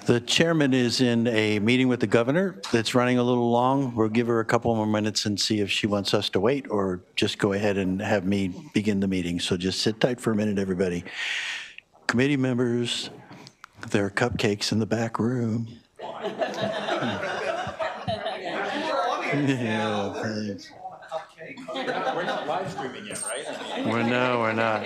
The chairman is in a meeting with the governor that's running a little long. We'll give her a couple more minutes and see if she wants us to wait or just go ahead and have me begin the meeting. So just sit tight for a minute, everybody. Committee members, there are cupcakes in the back room. Yeah, thanks. We're not live streaming yet, right? We're not.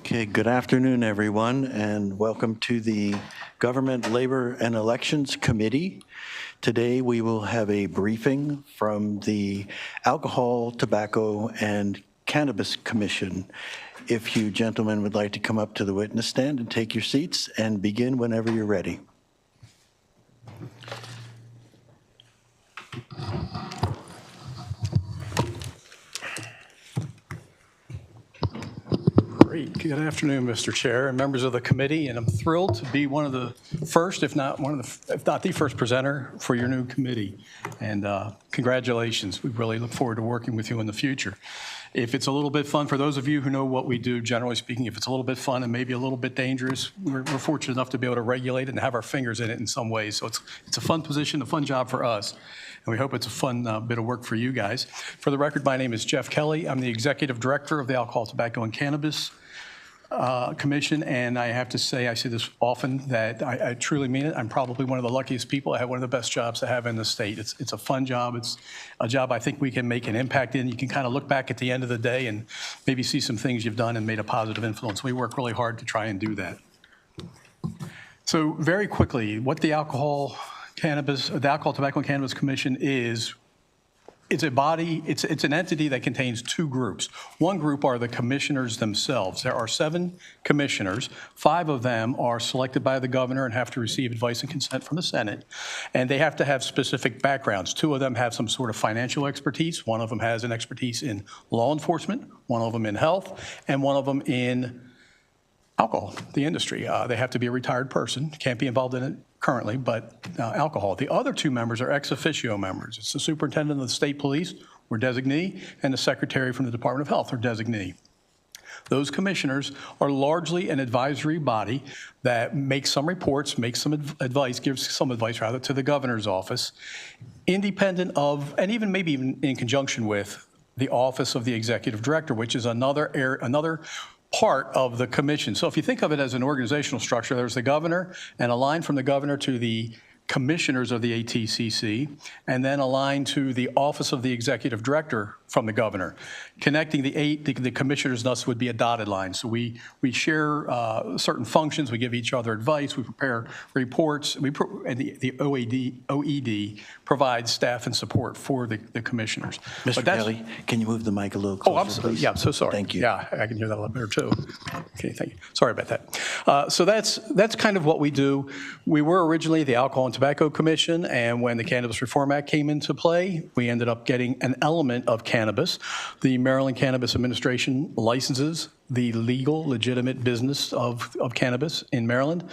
Okay, good afternoon, everyone, and welcome to the Government, Labor, and Elections Committee. Today, we will have a briefing from the Alcohol, Tobacco, and Cannabis Commission. If you gentlemen would like to come up to the witness stand and take your seats and begin whenever you're ready. Great. Good afternoon, Mr. Chair and members of the committee, and I'm thrilled to be one of the first, if not the first presenter for your new committee. And congratulations. We really look forward to working with you in the future. If it's a little bit fun, for those of you who know what we do, generally speaking, if it's a little bit fun and maybe a little bit dangerous, we're fortunate enough to be able to regulate it and have our fingers in it in some ways. So it's a fun position, a fun job for us, and we hope it's a fun bit of work for you guys. For the record, my name is Jeff Kelly. I'm the Executive Director of the Alcohol, Tobacco, and Cannabis Commission, and I have to say, I say this often, that I truly mean it. I'm probably one of the luckiest people. I have one of the best jobs to have in the state. It's a fun job. It's a job I think we can make an impact in. You can kind of look back at the end of the day and maybe see some things you've done and made a positive influence. We work really hard to try and do that. So very quickly, what the Alcohol, Tobacco, and Cannabis Commission is, it's a body, it's an entity that contains two groups. One group are the commissioners themselves. There are 7 commissioners. 5 of them are selected by the governor and have to receive advice and consent from the Senate. And they have to have specific backgrounds. 2 of them have some sort of financial expertise. 1 of them has an expertise in law enforcement, 1 of them in health, and 1 of them in alcohol, the industry. They have to be a retired person, can't be involved in it currently, but alcohol. The other 2 members are ex officio members. It's the superintendent of the state police, or designee, and the secretary from the Department of Health, or designee. Those commissioners are largely an advisory body that makes some reports, makes some advice, gives some advice rather to the governor's office, independent of, and even maybe even in conjunction with, the office of the executive director, which is another part of the commission. So if you think of it as an organizational structure, there's the governor, and a line from the governor to the commissioners of the ATCC, and then a line to the office of the executive director from the governor. Connecting the commissioners and us would be a dotted line. So we share certain functions, we give each other advice, we prepare reports, and the OED provides staff and support for the commissioners. Mr. Kelly, can you move the mic a little closer, please? Yeah, I'm so sorry. Thank you. Yeah, I can hear that a lot better too. Okay, thank you. Sorry about that. So that's kind of what we do. We were originally the Alcohol and Tobacco Commission, and when the Cannabis Reform Act came into play, we ended up getting an element of cannabis. The Maryland Cannabis Administration licenses the legal, legitimate business of cannabis in Maryland.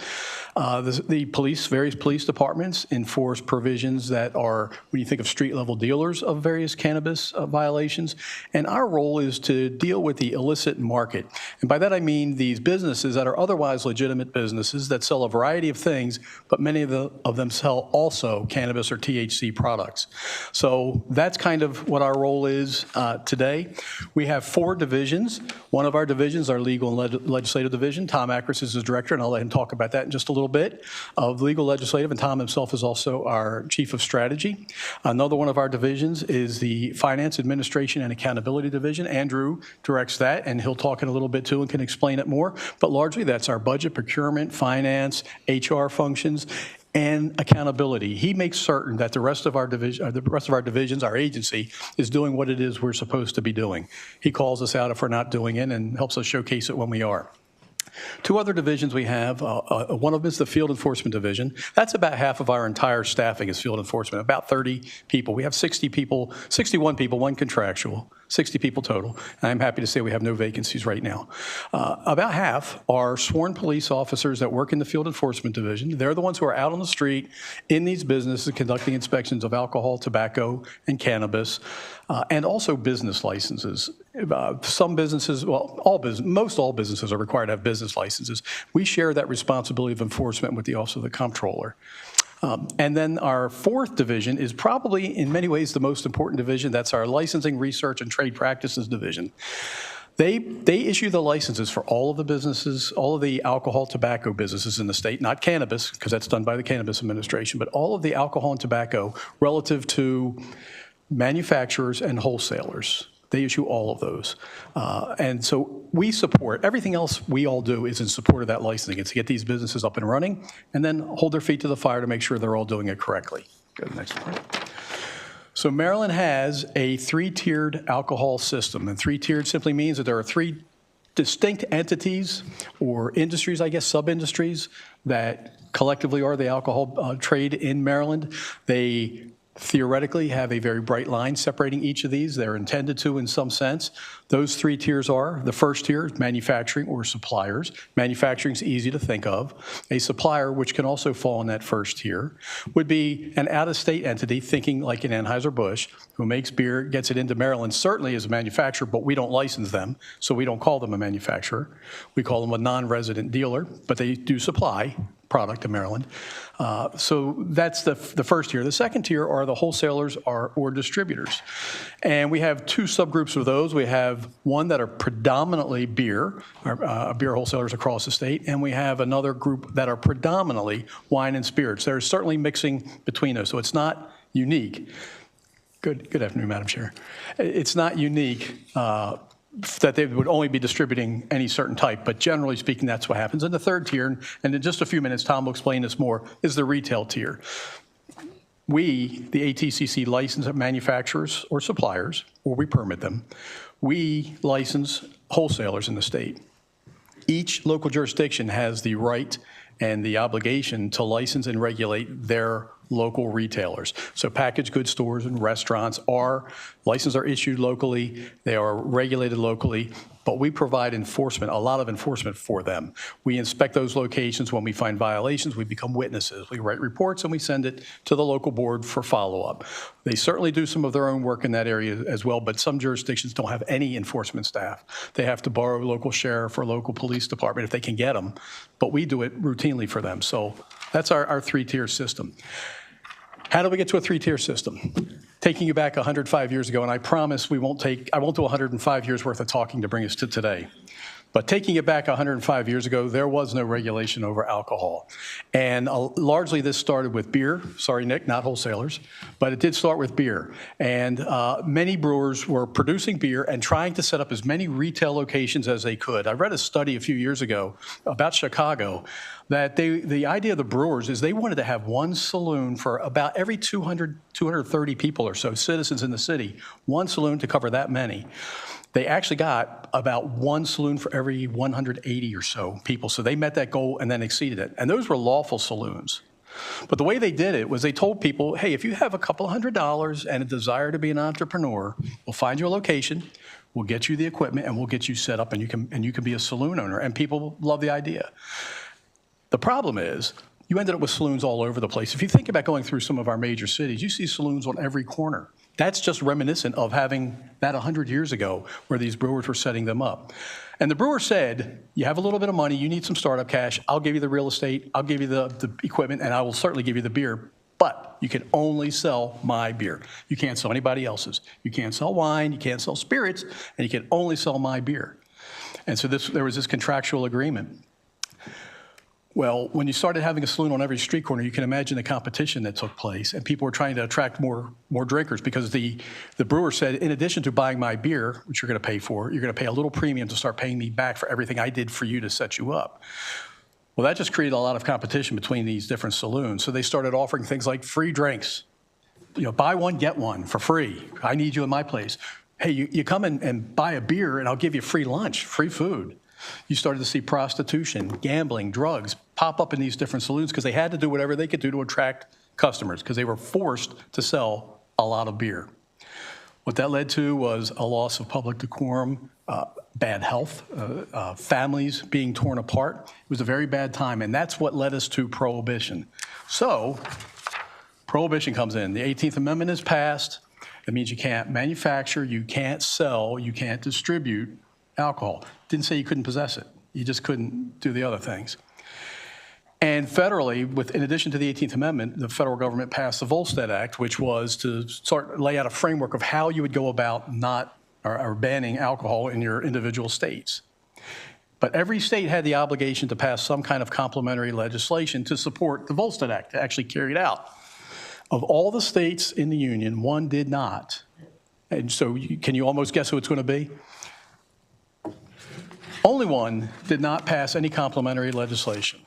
The various police departments enforce provisions that are, when you think of street-level dealers of various cannabis violations, and our role is to deal with the illicit market. And by that I mean these businesses that are otherwise legitimate businesses that sell a variety of things, but many of them sell also cannabis or THC products. So that's kind of what our role is today. We have 4 divisions. One of our divisions, our Legal and Legislative Division. Tom Akris is the director, and I'll let him talk about that in just a little bit, of Legal Legislative, and Tom himself is also our Chief of Strategy. Another one of our divisions is the Finance, Administration, and Accountability Division. Andrew directs that, and he'll talk in a little bit too and can explain it more, but largely that's our budget, procurement, finance, HR functions, and accountability. He makes certain that the rest of our divisions, our agency, is doing what it is we're supposed to be doing. He calls us out if we're not doing it and helps us showcase it when we are. 2 other divisions we have. One of them is the Field Enforcement Division. That's about half of our entire staffing is field enforcement, about 30 people. We have 61 people, 1 contractual, 60 people total. And I'm happy to say we have no vacancies right now. About half are sworn police officers that work in the Field Enforcement Division. They're the ones who are out on the street in these businesses conducting inspections of alcohol, tobacco, and cannabis, and also business licenses. Some businesses, well, most all businesses are required to have business licenses. We share that responsibility of enforcement with the Office of the Comptroller. And then our 4th division is probably in many ways the most important division. That's our Licensing, Research, and Trade Practices Division. They issue the licenses for all of the businesses, all of the alcohol, tobacco businesses in the state, not cannabis, because that's done by the Cannabis Administration, but all of the alcohol and tobacco relative to manufacturers and wholesalers. They issue all of those. And so we support, everything else we all do is in support of that licensing. It's to get these businesses up and running and then hold their feet to the fire to make sure they're all doing it correctly. Go to the next slide. So Maryland has a 3-tiered alcohol system. And 3-tiered simply means that there are 3 distinct entities or industries, I guess, sub-industries that collectively are the alcohol trade in Maryland. They theoretically have a very bright line separating each of these. They're intended to in some sense. Those 3 tiers are, the first tier is manufacturing or suppliers. Manufacturing is easy to think of. A supplier, which can also fall in that first tier, would be an out-of-state entity, thinking like an Anheuser-Busch, who makes beer, gets it into Maryland, certainly as a manufacturer, but we don't license them, so we don't call them a manufacturer. We call them a non-resident dealer, but they do supply product to Maryland. So that's the first tier. The second tier are the wholesalers or distributors. And we have 2 subgroups of those. We have one that are predominantly beer wholesalers across the state, and we have another group that are predominantly wine and spirits. There's certainly mixing between those, so it's not unique. Good afternoon, Madam Chair. It's not unique that they would only be distributing any certain type, but generally speaking, that's what happens. And the third tier, and in just a few minutes, Tom will explain this more, is the retail tier. We, the ATCC, license manufacturers or suppliers, or we permit them. We license wholesalers in the state. Each local jurisdiction has the right and the obligation to license and regulate their local retailers. So packaged goods stores and restaurants licenses are issued locally, they are regulated locally, but we provide enforcement, a lot of enforcement for them. We inspect those locations. When we find violations, we become witnesses. We write reports and we send it to the local board for follow-up. They certainly do some of their own work in that area as well, but some jurisdictions don't have any enforcement staff. They have to borrow local sheriff or local police department if they can get them, but we do it routinely for them. So that's our 3-tier system. How do we get to a 3-tier system? Taking you back 105 years ago, and I promise I won't do 105 years worth of talking to bring us to today. But taking it back 105 years ago, there was no regulation over alcohol. And largely this started with beer. Sorry, Nick, not wholesalers. But it did start with beer. And many brewers were producing beer and trying to set up as many retail locations as they could. I read a study a few years ago about Chicago that the idea of the brewers is they wanted to have one saloon for about every 230 people or so, citizens in the city, one saloon to cover that many. They actually got about one saloon for every 180 or so people. So they met that goal and then exceeded it. And those were lawful saloons. But the way they did it was they told people, hey, if you have a couple $100 and a desire to be an entrepreneur, we'll find you a location. We'll get you the equipment and we'll get you set up and you can be a saloon owner. And people love the idea. The problem is you ended up with saloons all over the place. If you think about going through some of our major cities, you see saloons on every corner. That's just reminiscent of having that 100 years ago where these brewers were setting them up. And the brewer said, you have a little bit of money, you need some startup cash, I'll give you the real estate, I'll give you the equipment, and I will certainly give you the beer, but you can only sell my beer. You can't sell anybody else's. You can't sell wine, you can't sell spirits, and you can only sell my beer. And so there was this contractual agreement. Well, when you started having a saloon on every street corner, you can imagine the competition that took place, and people were trying to attract more drinkers because the brewer said, in addition to buying my beer, which you're going to pay for, you're going to pay a little premium to start paying me back for everything I did for you to set you up. Well, that just created a lot of competition between these different saloons. So they started offering things like free drinks. You know, buy one, get one for free. I need you in my place. Hey, you come in and buy a beer, and I'll give you free lunch, free food. You started to see prostitution, gambling, drugs pop up in these different saloons because they had to do whatever they could do to attract customers because they were forced to sell a lot of beer. What that led to was a loss of public decorum, bad health, families being torn apart. It was a very bad time, and that's what led us to Prohibition. So Prohibition comes in. The 18th Amendment is passed. That means you can't manufacture, you can't sell, you can't distribute alcohol. Didn't say you couldn't possess it. You just couldn't do the other things. And federally, in addition to the 18th Amendment, the federal government passed the Volstead Act, which was to lay out a framework of how you would go about or banning alcohol in your individual states. But every state had the obligation to pass some kind of complementary legislation to support the Volstead Act, to actually carry it out. Of all the states in the Union, one did not. And so can you almost guess who it's going to be? Only one did not pass any complementary legislation,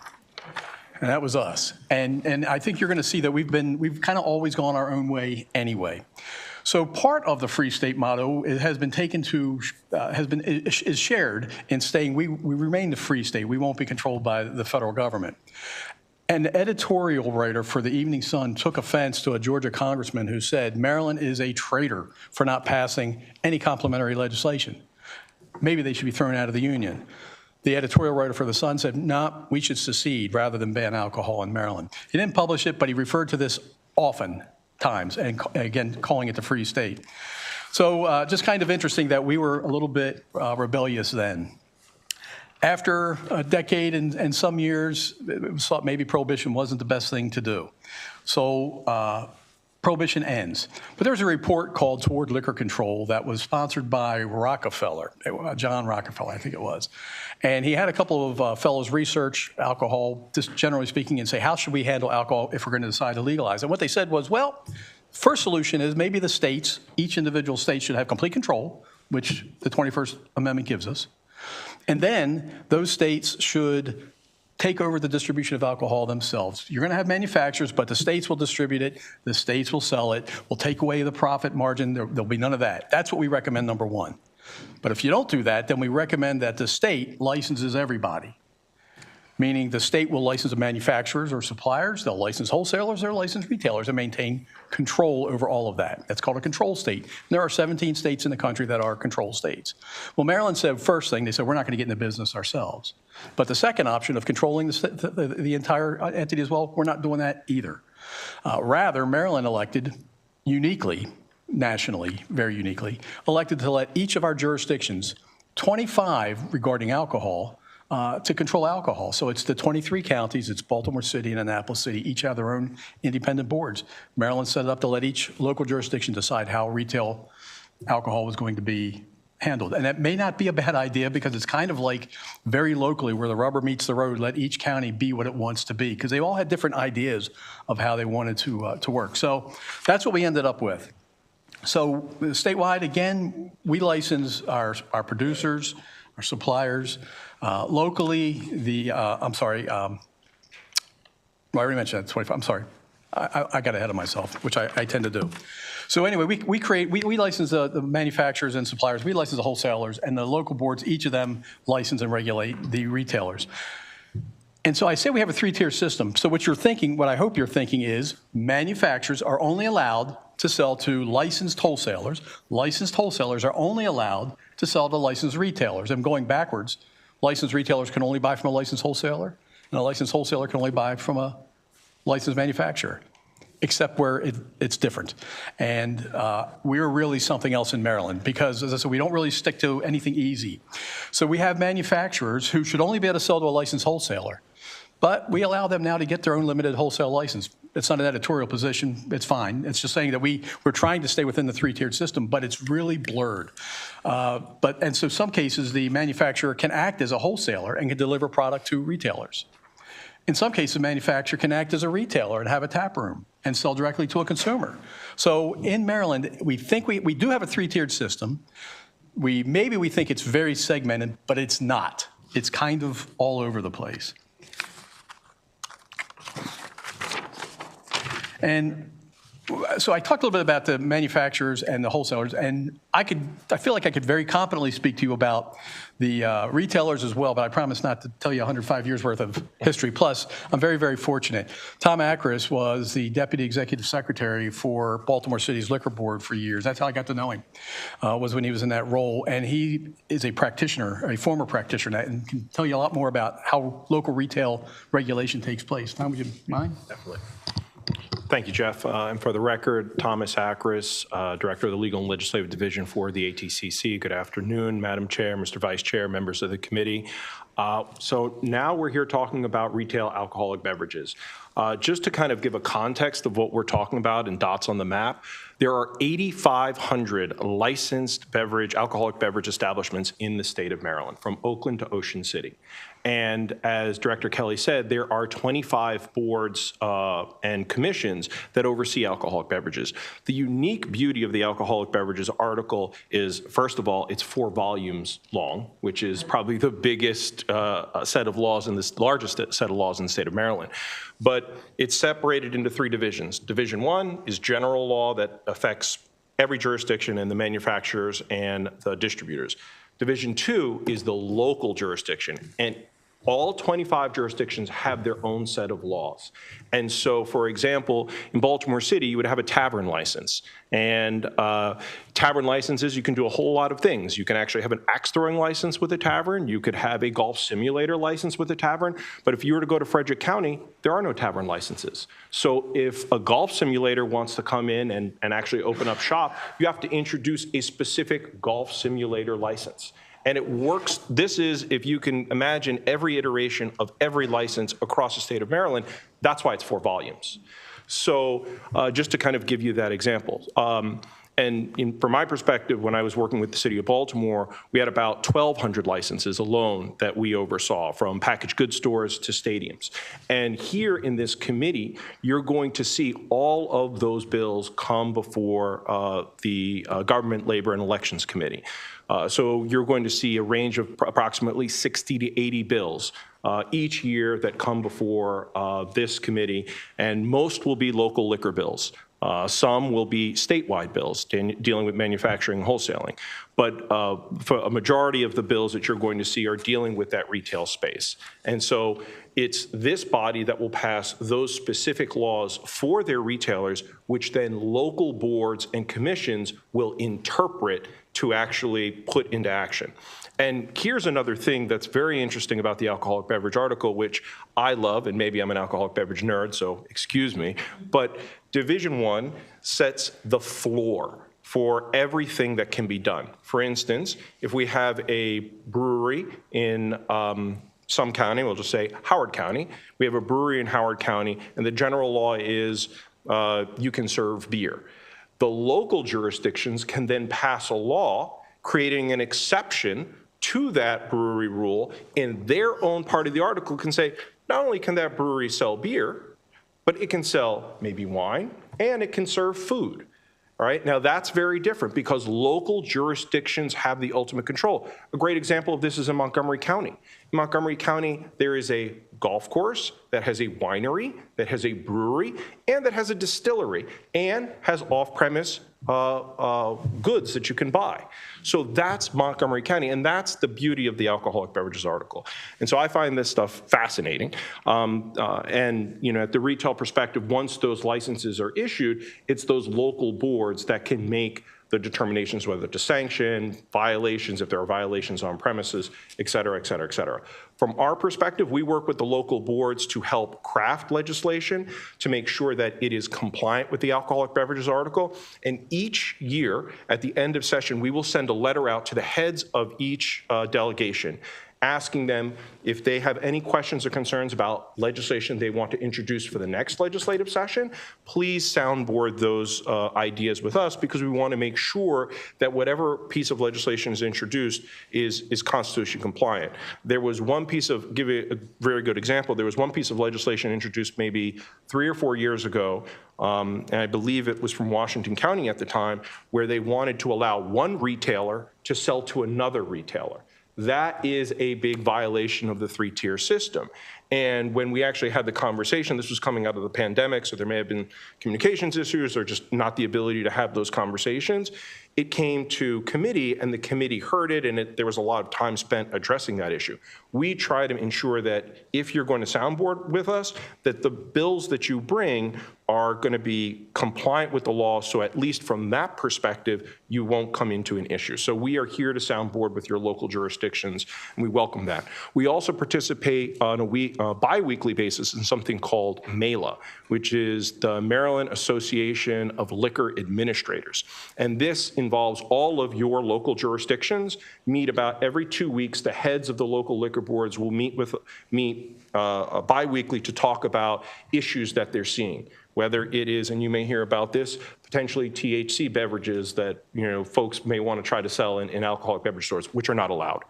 and that was us. And I think you're going to see that we've kind of always gone our own way anyway. So part of the Free State motto has been is shared in saying we remain the free state. We won't be controlled by the federal government. An editorial writer for the Evening Sun took offense to a Georgia congressman who said Maryland is a traitor for not passing any complementary legislation. Maybe they should be thrown out of the union. The editorial writer for the Sun said, no, we should secede rather than ban alcohol in Maryland. He didn't publish it, but he referred to this often times, and again, calling it the Free State. So just kind of interesting that we were a little bit rebellious then. After a decade and some years, it was thought maybe Prohibition wasn't the best thing to do. So Prohibition ends. But there was a report called Toward Liquor Control that was sponsored by Rockefeller, John Rockefeller, I think it was. And he had a couple of fellows research alcohol, just generally speaking, and say, how should we handle alcohol if we're going to decide to legalize? And what they said was, well, first solution is maybe the states, each individual state should have complete control, which the 21st Amendment gives us. And then those states should take over the distribution of alcohol themselves. You're going to have manufacturers, but the states will distribute it, the states will sell it, we'll take away the profit margin, there'll be none of that. That's what we recommend, number one. But if you don't do that, then we recommend that the state licenses everybody, meaning the state will license the manufacturers or suppliers, they'll license wholesalers, they'll license retailers, and maintain control over all of that. That's called a control state. And there are 17 states in the country that are control states. Well, Maryland said first thing, they said, we're not going to get in the business ourselves. But the second option of controlling the entire entity as well, we're not doing that either. Rather, Maryland elected uniquely, nationally, very uniquely, elected to let each of our jurisdictions, 25 regarding alcohol, to control alcohol. So it's the 23 counties, it's Baltimore City and Annapolis City, each have their own independent boards. Maryland set it up to let each local jurisdiction decide how retail alcohol was going to be handled. And that may not be a bad idea because it's kind of like very locally where the rubber meets the road, let each county be what it wants to be because they all had different ideas of how they wanted to work. So that's what we ended up with. So statewide, again, we license our producers, our suppliers. Locally, I already mentioned that, 25, I'm sorry. I got ahead of myself, which I tend to do. So anyway, we license the manufacturers and suppliers, we license the wholesalers, and the local boards, each of them license and regulate the retailers. And so I say we have a three-tier system. So what I hope you're thinking is manufacturers are only allowed to sell to licensed wholesalers. Licensed wholesalers are only allowed to sell to licensed retailers. And going backwards, licensed retailers can only buy from a licensed wholesaler, and a licensed wholesaler can only buy from a licensed manufacturer, except where it's different. And we're really something else in Maryland because, as I said, we don't really stick to anything easy. So we have manufacturers who should only be able to sell to a licensed wholesaler, but we allow them now to get their own limited wholesale license. It's not an editorial position. It's fine. It's just saying that we're trying to stay within the three-tiered system, but it's really blurred. And so some cases, the manufacturer can act as a wholesaler and can deliver product to retailers. In some cases, the manufacturer can act as a retailer and have a tap room and sell directly to a consumer. So in Maryland, we think we do have a three-tiered system. Maybe we think it's very segmented, but it's not. It's kind of all over the place. And so I talked a little bit about the manufacturers and the wholesalers, and I feel like I could very competently speak to you about the retailers as well, but I promise not to tell you 105 years worth of history. Plus, I'm very, very fortunate. Tom Akris was the Deputy Executive Secretary for Baltimore City's Liquor Board for years. That's how I got to know him, was when he was in that role. And he is a practitioner, a former practitioner, and can tell you a lot more about how local retail regulation takes place. Tom, would you mind? Definitely. Thank you, Jeff. And for the record, Thomas Akris, Director of the Legal and Legislative Division for the ATCC. Good afternoon, Madam Chair, Mr. Vice Chair, members of the committee. So now we're here talking about retail alcoholic beverages. Just to kind of give a context of what we're talking about and dots on the map, there are 8,500 licensed alcoholic beverage establishments in the state of Maryland, from Oakland to Ocean City. And as Director Kelly said, there are 25 boards and commissions that oversee alcoholic beverages. The unique beauty of the alcoholic beverages article is, first of all, it's 4 volumes long, which is probably the biggest set of laws and the largest set of laws in the state of Maryland. But it's separated into 3 divisions. Division 1 is general law that affects every jurisdiction and the manufacturers and the distributors. Division 2 is the local jurisdiction, and all 25 jurisdictions have their own set of laws. And so, for example, in Baltimore City, you would have a tavern license. And tavern licenses, you can do a whole lot of things. You can actually have an axe throwing license with a tavern. You could have a golf simulator license with a tavern. But if you were to go to Frederick County, there are no tavern licenses. So if a golf simulator wants to come in and actually open up shop, you have to introduce a specific golf simulator license. And it works. This is, if you can imagine, every iteration of every license across the state of Maryland. That's why it's 4 volumes. So just to kind of give you that example. From my perspective, when I was working with the city of Baltimore, we had about 1,200 licenses alone that we oversaw, from packaged goods stores to stadiums. And here in this committee, you're going to see all of those bills come before the Government, Labor, and Elections Committee. So you're going to see a range of approximately 60 to 80 bills each year that come before this committee, and most will be local liquor bills. Some will be statewide bills dealing with manufacturing and wholesaling. But for a majority of the bills that you're going to see are dealing with that retail space. And so it's this body that will pass those specific laws for their retailers, which then local boards and commissions will interpret to actually put into action. And here's another thing that's very interesting about the alcoholic beverage article, which I love, and maybe I'm an alcoholic beverage nerd, so excuse me, but Division 1 sets the floor for everything that can be done. For instance, if we have a brewery in some county, we'll just say Howard County, we have a brewery in Howard County, and the general law is you can serve beer. The local jurisdictions can then pass a law creating an exception to that brewery rule, and their own part of the article can say, not only can that brewery sell beer, but it can sell maybe wine, and it can serve food. All right, now that's very different because local jurisdictions have the ultimate control. A great example of this is in Montgomery County. In Montgomery County, there is a golf course that has a winery, that has a brewery, and that has a distillery, and has off-premise goods that you can buy. So that's Montgomery County, and that's the beauty of the alcoholic beverages article. And so I find this stuff fascinating. And at the retail perspective, once those licenses are issued, it's those local boards that can make the determinations whether to sanction, violations, if there are violations on premises, et cetera, et cetera, et cetera. From our perspective, we work with the local boards to help craft legislation to make sure that it is compliant with the alcoholic beverages article. And each year, at the end of session, we will send a letter out to the heads of each delegation, asking them if they have any questions or concerns about legislation they want to introduce for the next legislative session, please soundboard those ideas with us, because we want to make sure that whatever piece of legislation is introduced is constitutionally compliant. There was one piece of, give you a very good example, there was one piece of legislation introduced maybe 3 or 4 years ago, and I believe it was from Washington County at the time, where they wanted to allow one retailer to sell to another retailer. That is a big violation of the 3-tier system. And when we actually had the conversation, this was coming out of the pandemic, so there may have been communications issues or just not the ability to have those conversations. It came to committee, and the committee heard it, and there was a lot of time spent addressing that issue. We try to ensure that if you're going to soundboard with us, that the bills that you bring are going to be compliant with the law, so at least from that perspective, you won't come into an issue. So we are here to soundboard with your local jurisdictions, and we welcome that. We also participate on a bi-weekly basis in something called MELA, which is the Maryland Association of Liquor Administrators. And this involves all of your local jurisdictions. Meet about every 2 weeks. The heads of the local liquor boards will meet bi-weekly to talk about issues that they're seeing, whether it is, and you may hear about this, potentially THC beverages that folks may want to try to sell in alcoholic beverage stores, which are not allowed,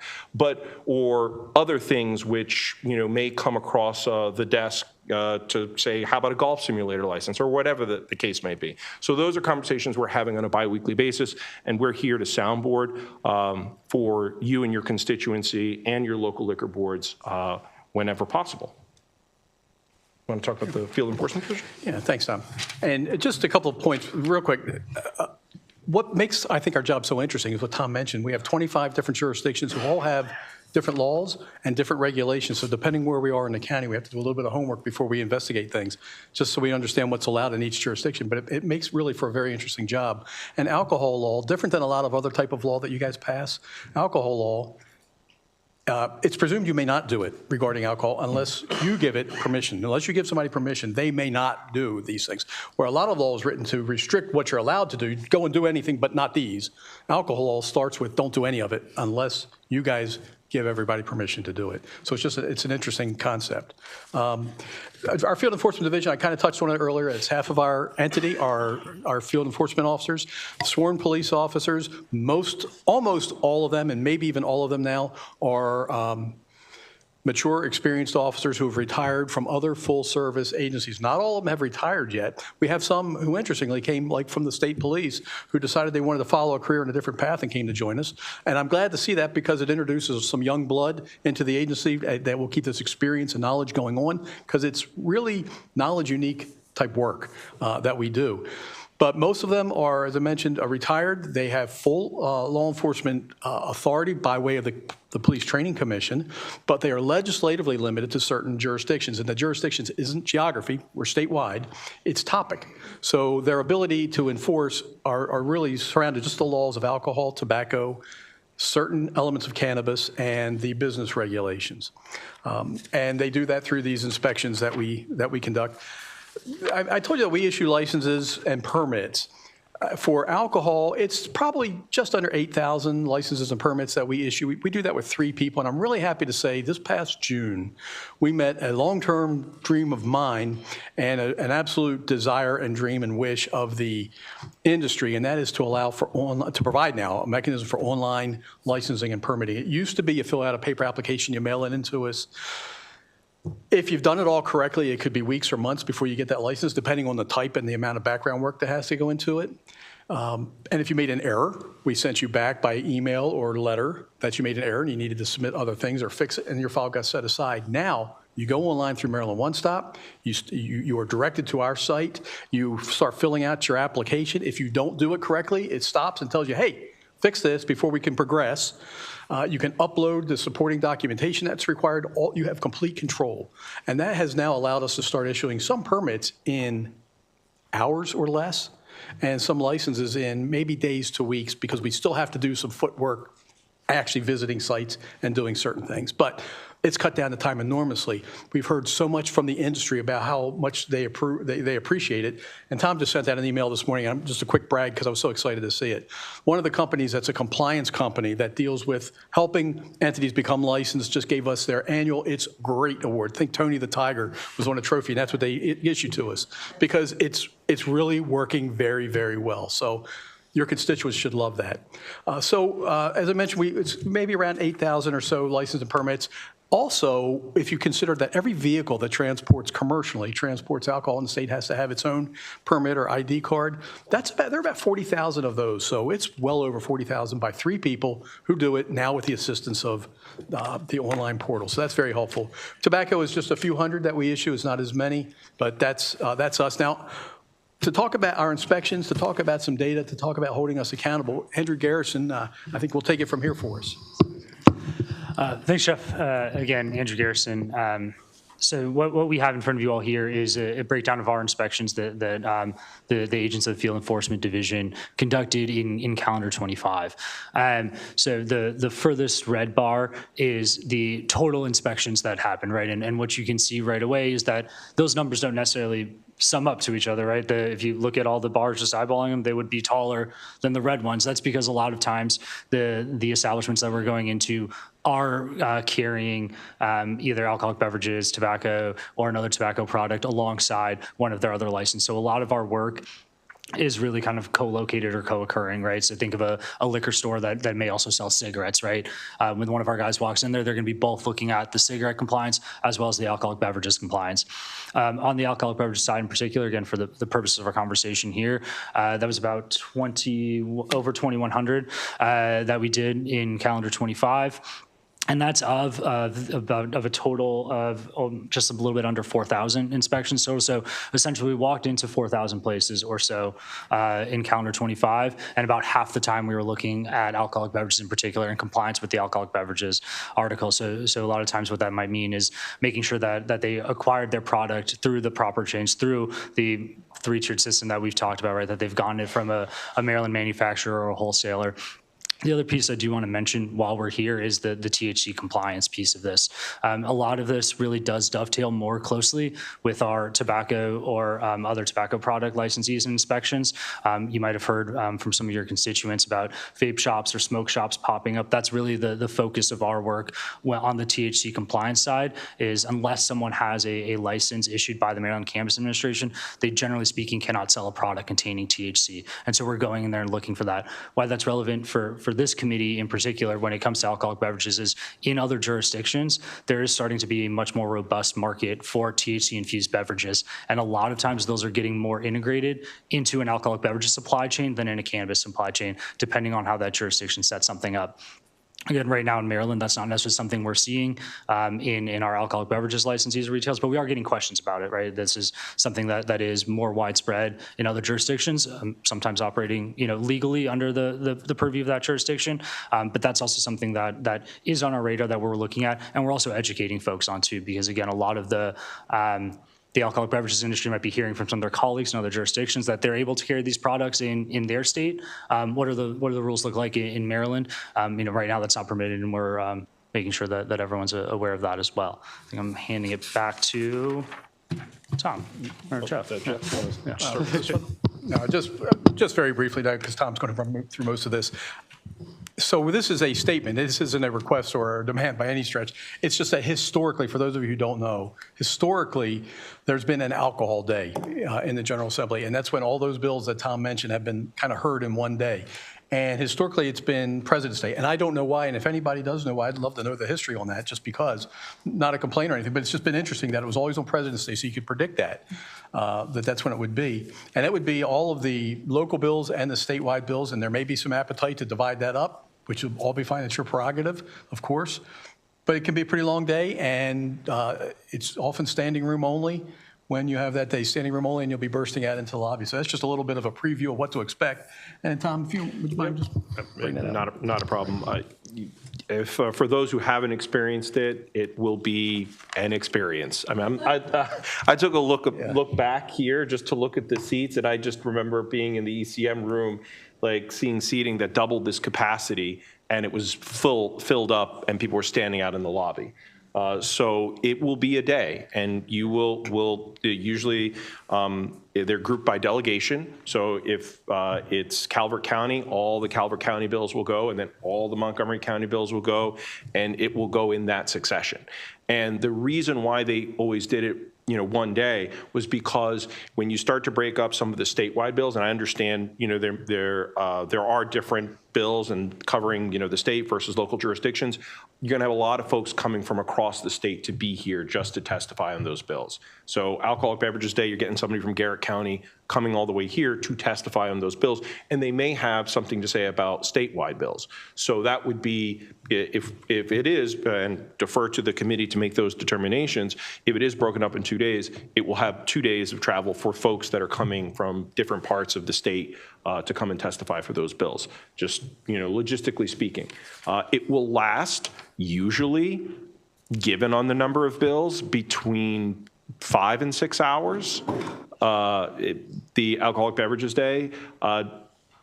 or other things which may come across the desk to say, how about a golf simulator license, or whatever the case may be. So those are conversations we're having on a bi-weekly basis, and we're here to soundboard for you and your constituency and your local liquor boards whenever possible. Want to talk about the field enforcement position? Yeah, thanks, Tom. And just a couple of points real quick. What makes, I think, our job so interesting is what Tom mentioned. We have 25 different jurisdictions who all have different laws and different regulations. So depending where we are in the county, we have to do a little bit of homework before we investigate things, just so we understand what's allowed in each jurisdiction. But it makes really for a very interesting job. And alcohol law, different than a lot of other type of law that you guys pass, alcohol law, it's presumed you may not do it regarding alcohol unless you give it permission. Unless you give somebody permission, they may not do these things. Where a lot of law is written to restrict what you're allowed to do, go and do anything but not these. Alcohol law starts with don't do any of it unless you guys give everybody permission to do it. So it's an interesting concept. Our field enforcement division, I kind of touched on it earlier, it's half of our entity, our field enforcement officers, sworn police officers, almost all of them, and maybe even all of them now, are mature, experienced officers who have retired from other full-service agencies. Not all of them have retired yet. We have some who, interestingly, came like from the state police who decided they wanted to follow a career in a different path and came to join us. And I'm glad to see that because it introduces some young blood into the agency that will keep this experience and knowledge going on, because it's really knowledge unique type work that we do. But most of them are, as I mentioned, retired. They have full law enforcement authority by way of the Police Training Commission, but they are legislatively limited to certain jurisdictions. And the jurisdictions isn't geography, we're statewide, it's topic. So their ability to enforce are really surrounded just the laws of alcohol, tobacco, certain elements of cannabis, and the business regulations. And they do that through these inspections that we conduct. I told you that we issue licenses and permits. For alcohol, it's probably just under 8,000 licenses and permits that we issue. We do that with 3 people, and I'm really happy to say this past June, we met a long-term dream of mine and an absolute desire and dream and wish of the industry, and that is to allow to provide now a mechanism for online licensing and permitting. It used to be you fill out a paper application, you mail it into us. If you've done it all correctly, it could be weeks or months before you get that license, depending on the type and the amount of background work that has to go into it. And if you made an error, we sent you back by email or letter that you made an error and you needed to submit other things or fix it, and your file got set aside. Now, you go online through Maryland One Stop, you are directed to our site, you start filling out your application. If you don't do it correctly, it stops and tells you, hey, fix this before we can progress. You can upload the supporting documentation that's required. You have complete control. And that has now allowed us to start issuing some permits in hours or less. and some licenses in maybe days to weeks, because we still have to do some footwork actually visiting sites and doing certain things. But it's cut down the time enormously. We've heard so much from the industry about how much they appreciate it. And Tom just sent out an email this morning. I'm just a quick brag because I was so excited to see it. One of the companies that's a compliance company that deals with helping entities become licensed just gave us their annual It's Great Award. I think Tony the Tiger was on a trophy, and that's what they issued to us, because it's really working very, very well. So your constituents should love that. As I mentioned, it's maybe around 8,000 or so license and permits. Also, if you consider that every vehicle that transports alcohol in the state has to have its own permit or ID card, there are about 40,000 of those. So it's well over 40,000 by 3 people who do it now with the assistance of the online portal. So that's very helpful. Tobacco is just a few hundred that we issue. It's not as many, but that's us. Now, to talk about our inspections, to talk about some data, to talk about holding us accountable, Andrew Garrison, I think will take it from here for us. Thanks, Jeff. Again, Andrew Garrison. So what we have in front of you all here is a breakdown of our inspections that the agents of the Field Enforcement Division conducted in calendar 25. So the furthest red bar is the total inspections that happened, right? And what you can see right away is that those numbers don't necessarily sum up to each other, right? If you look at all the bars just eyeballing them, they would be taller than the red ones. That's because a lot of times the establishments that we're going into are carrying either alcoholic beverages, tobacco, or another tobacco product alongside one of their other licenses. So a lot of our work is really kind of co-located or co-occurring, right? So think of a liquor store that may also sell cigarettes, right? When one of our guys walks in there, they're going to be both looking at the cigarette compliance as well as the alcoholic beverages compliance. On the alcoholic beverages side in particular, again, for the purposes of our conversation here, that was about over 2,100 that we did in calendar 25. And that's of a total of just a little bit under 4,000 inspections. So essentially we walked into 4,000 places or so in calendar 25, and about half the time we were looking at alcoholic beverages in particular in compliance with the alcoholic beverages article. So a lot of times what that might mean is making sure that they acquired their product through the proper chains, through the 3-tiered system that we've talked about, right? That they've gotten it from a Maryland manufacturer or a wholesaler. The other piece I do want to mention while we're here is the THC compliance piece of this. A lot of this really does dovetail more closely with our tobacco or other tobacco product licensees and inspections. You might have heard from some of your constituents about vape shops or smoke shops popping up. That's really the focus of our work on the THC compliance side, is unless someone has a license issued by the Maryland Cannabis Administration, they generally speaking cannot sell a product containing THC. And so we're going in there and looking for that. Why that's relevant for this committee in particular when it comes to alcoholic beverages is in other jurisdictions, there is starting to be a much more robust market for THC-infused beverages. And a lot of times those are getting more integrated into an alcoholic beverages supply chain than in a cannabis supply chain, depending on how that jurisdiction sets something up. Again, right now in Maryland, that's not necessarily something we're seeing in our alcoholic beverages licensees or retailers, but we are getting questions about it, right? This is something that is more widespread in other jurisdictions, sometimes operating, legally under the purview of that jurisdiction. But that's also something that is on our radar that we're looking at, and we're also educating folks on too, because again, a lot of the alcoholic beverages industry might be hearing from some of their colleagues in other jurisdictions that they're able to carry these products in their state. What do the rules look like in Maryland? Right now that's not permitted, and we're making sure that everyone's aware of that as well. I think I'm handing it back to Tom or Jeff. No, just very briefly, because Tom's going to run through most of this. So this is a statement. This isn't a request or a demand by any stretch. It's just that historically, for those of you who don't know, historically, there's been an alcohol day in the General Assembly, and that's when all those bills that Tom mentioned have been kind of heard in one day. And historically, it's been President's Day. And I don't know why, and if anybody does know why, I'd love to know the history on that, just because, not a complaint or anything, but it's just been interesting that it was always on President's Day, so you could predict that's when it would be. And it would be all of the local bills and the statewide bills, and there may be some appetite to divide that up, which will all be fine. It's your prerogative, of course. But it can be a pretty long day, and it's often standing room only. When you have that day, standing room only, and you'll be bursting out into the lobby. So that's just a little bit of a preview of what to expect. And Tom, would you mind just bring that out? Not a problem. if for those who haven't experienced it, it will be an experience. I mean, I took a look back here just to look at the seats, and I just remember being in the ECM room, like seeing seating that doubled this capacity, and it was filled up, and people were standing out in the lobby. So it will be a day, and you will usually, they're grouped by delegation. So if it's Calvert County, all the Calvert County bills will go, and then all the Montgomery County bills will go, and it will go in that succession. And the reason why they always did it, one day was because when you start to break up some of the statewide bills, and I understand, there are different bills and covering, the state versus local jurisdictions, you're going to have a lot of folks coming from across the state to be here just to testify on those bills. So Alcoholic Beverages Day, you're getting somebody from Garrett County coming all the way here to testify on those bills, and they may have something to say about statewide bills. So that would be, if it is, and defer to the committee to make those determinations, if it is broken up in 2 days, it will have 2 days of travel for folks that are coming from different parts of the state to come and testify for those bills, just, logistically speaking. It will last, usually, given on the number of bills, between 5 and 6 hours. The Alcoholic Beverages Day,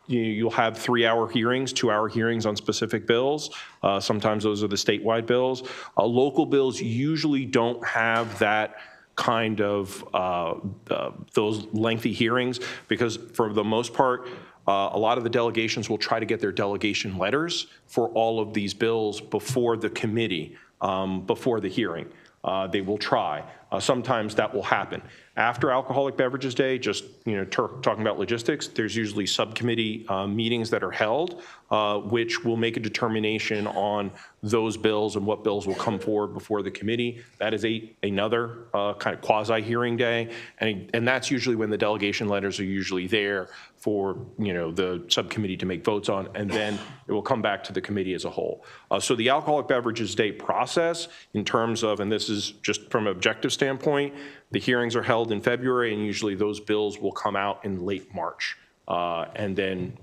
you'll have 3-hour hearings, 2-hour hearings on specific bills. Sometimes those are the statewide bills. Local bills usually don't have that kind of those lengthy hearings, because for the most part, a lot of the delegations will try to get their delegation letters for all of these bills before the committee, before the hearing. They will try. Sometimes that will happen. After Alcoholic Beverages Day, just talking about logistics, there's usually subcommittee meetings that are held, which will make a determination on those bills and what bills will come forward before the committee. That is another kind of quasi-hearing day, and that's usually when the delegation letters are usually there for the subcommittee to make votes on, and then it will come back to the committee as a whole. So the Alcoholic Beverages Day process, in terms of, and this is just from an objective standpoint, the hearings are held in February, and usually those bills will come out in late March, and then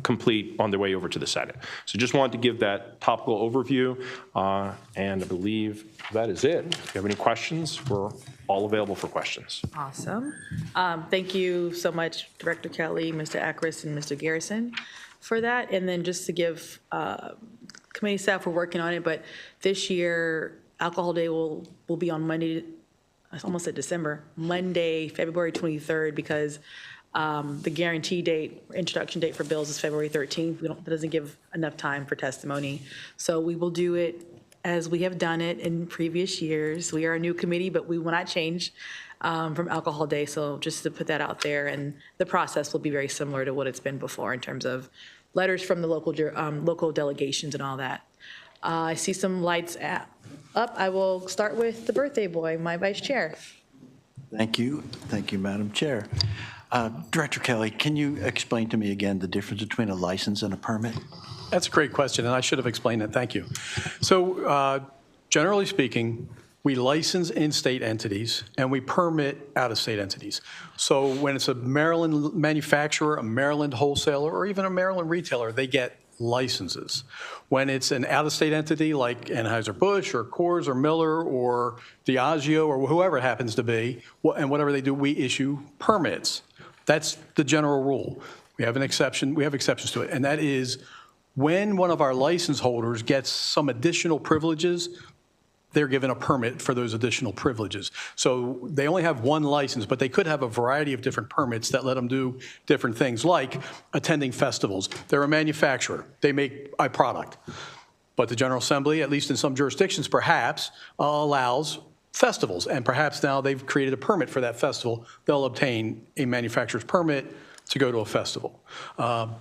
complete on their way over to the Senate. So just wanted to give that topical overview, and I believe that is it. If you have any questions, we're all available for questions. Awesome. Thank you so much, Director Kelly, Mr. Akris, and Mr. Garrison for that. And then just to give committee staff, we're working on it, but this year, Alcohol Day will be on Monday, I almost said December, Monday, February 23rd, because the guarantee date, introduction date for bills is February 13th. That doesn't give enough time for testimony. So we will do it as we have done it in previous years. We are a new committee, but we will not change from Alcohol Day. So just to put that out there, and the process will be very similar to what it's been before in terms of letters from the local delegations and all that. I see some lights up. I will start with the birthday boy, my vice chair. Thank you. Thank you, Madam Chair. Director Kelly, can you explain to me again the difference between a license and a permit? That's a great question, and I should have explained it. Thank you. So generally speaking, we license in-state entities, and we permit out-of-state entities. So when it's a Maryland manufacturer, a Maryland wholesaler, or even a Maryland retailer, they get licenses. When it's an out-of-state entity like Anheuser-Busch or Coors or Miller or Diageo or whoever it happens to be, and whatever they do, we issue permits. That's the general rule. We have an exception. We have exceptions to it, and that is when one of our license holders gets some additional privileges, they're given a permit for those additional privileges. So they only have one license, but they could have a variety of different permits that let them do different things, like attending festivals. They're a manufacturer. They make a product. But the General Assembly, at least in some jurisdictions perhaps, allows festivals. And perhaps now they've created a permit for that festival. They'll obtain a manufacturer's permit to go to a festival.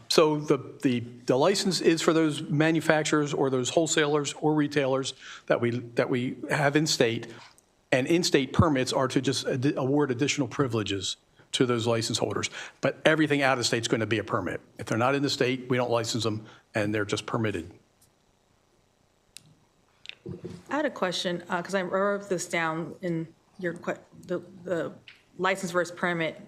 So the license is for those manufacturers or those wholesalers or retailers that we have in state, and in-state permits are to just award additional privileges to those license holders. But everything out of state is going to be a permit. If they're not in the state, we don't license them, and they're just permitted. I had a question, because I wrote this down in your the license versus permit.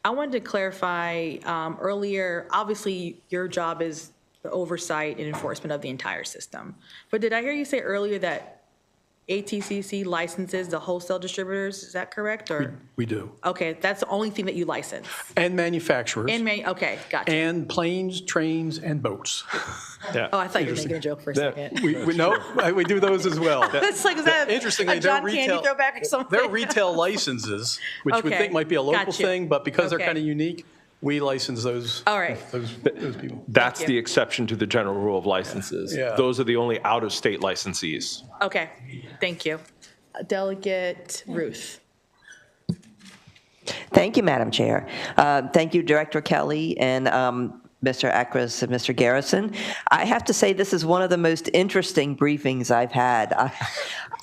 I wanted to clarify earlier, obviously your job is the oversight and enforcement of the entire system. But did I hear you say earlier that ATCC licenses the wholesale distributors? Is that correct, or? We do. Okay, that's the only thing that you license? And manufacturers. Okay, gotcha. And planes, trains, and boats. Yeah. Oh, I thought you were making a joke for a second. We do those as well. It's like, is that Interestingly, a they're John Candy retail- throwback or something? They're retail licenses, which we Okay, think might be a local gotcha. thing, but because they're Okay. kind of unique, we license those. All right. Those people. That's you. the exception to the general rule of licenses. Yeah. Those are the only out-of-state licensees. Okay, thank you. Delegate Ruth. Thank you, Madam Chair. Thank you, Director Kelly and Mr. Akras and Mr. Garrison. I have to say this is one of the most interesting briefings I've had.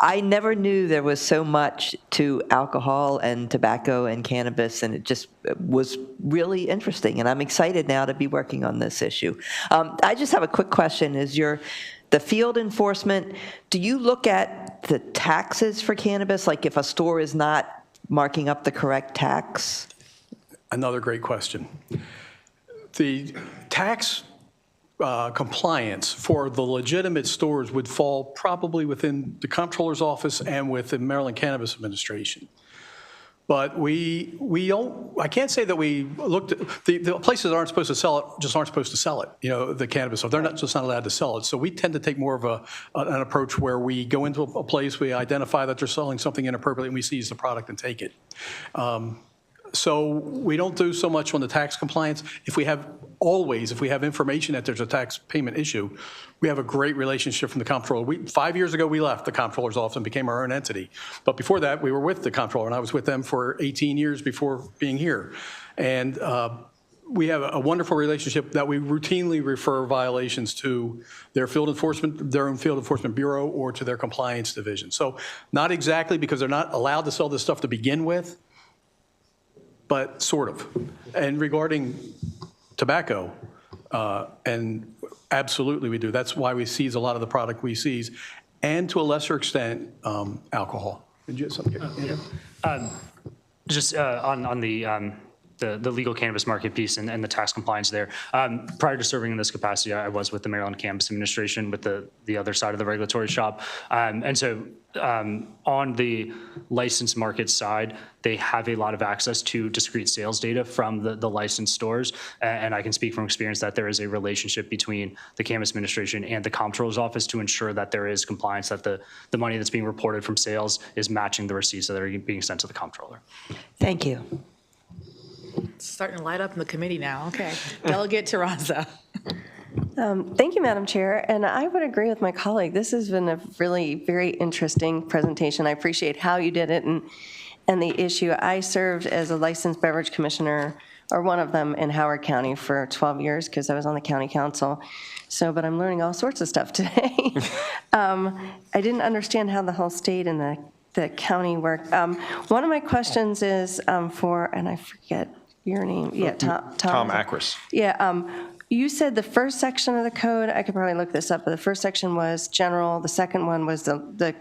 I never knew there was so much to alcohol and tobacco and cannabis, and it just was really interesting, and I'm excited now to be working on this issue. I just have a quick question. The field enforcement, do you look at the taxes for cannabis, like if a store is not marking up the correct tax? Another great question. The tax compliance for the legitimate stores would fall probably within the comptroller's office and with the Maryland Cannabis Administration. But we don't, I can't say that we looked at, the places that aren't supposed to sell it just aren't supposed to sell it, the cannabis. So they're not allowed to sell it. So we tend to take more of an approach where we go into a place, we identify that they're selling something inappropriately, and we seize the product and take it. So we don't do so much on the tax compliance. If we have information that there's a tax payment issue, we have a great relationship from the comptroller. 5 years ago, we left the comptroller's office and became our own entity. But before that, we were with the comptroller, and I was with them for 18 years before being here. And we have a wonderful relationship that we routinely refer violations to their own field enforcement bureau or to their compliance division. So not exactly, because they're not allowed to sell this stuff to begin with, but sort of. And regarding tobacco, and absolutely we do. That's why we seize a lot of the product we seize, and to a lesser extent, alcohol. Did you have something? Just on the legal cannabis market piece and the tax compliance there. Prior to serving in this capacity, I was with the Maryland Cannabis Administration with the other side of the regulatory shop. And so on the licensed market side, they have a lot of access to discrete sales data from the licensed stores. And I can speak from experience that there is a relationship between the Cannabis Administration and the comptroller's office to ensure that there is compliance, that the money that's being reported from sales is matching the receipts that are being sent to the comptroller. Thank you. It's starting to light up in the committee now. Okay. Delegate Terraza. Thank you, Madam Chair. And I would agree with my colleague. This has been a really very interesting presentation. I appreciate how you did it and the issue. I served as a licensed beverage commissioner, or one of them, in Howard County for 12 years because I was on the county council. But I'm learning all sorts of stuff today. I didn't understand how the whole state and the county work. One of my questions is and I forget your name. Yeah, Tom Akras. Yeah, you said the first section of the code, I could probably look this up, but the first section was general, the second one was the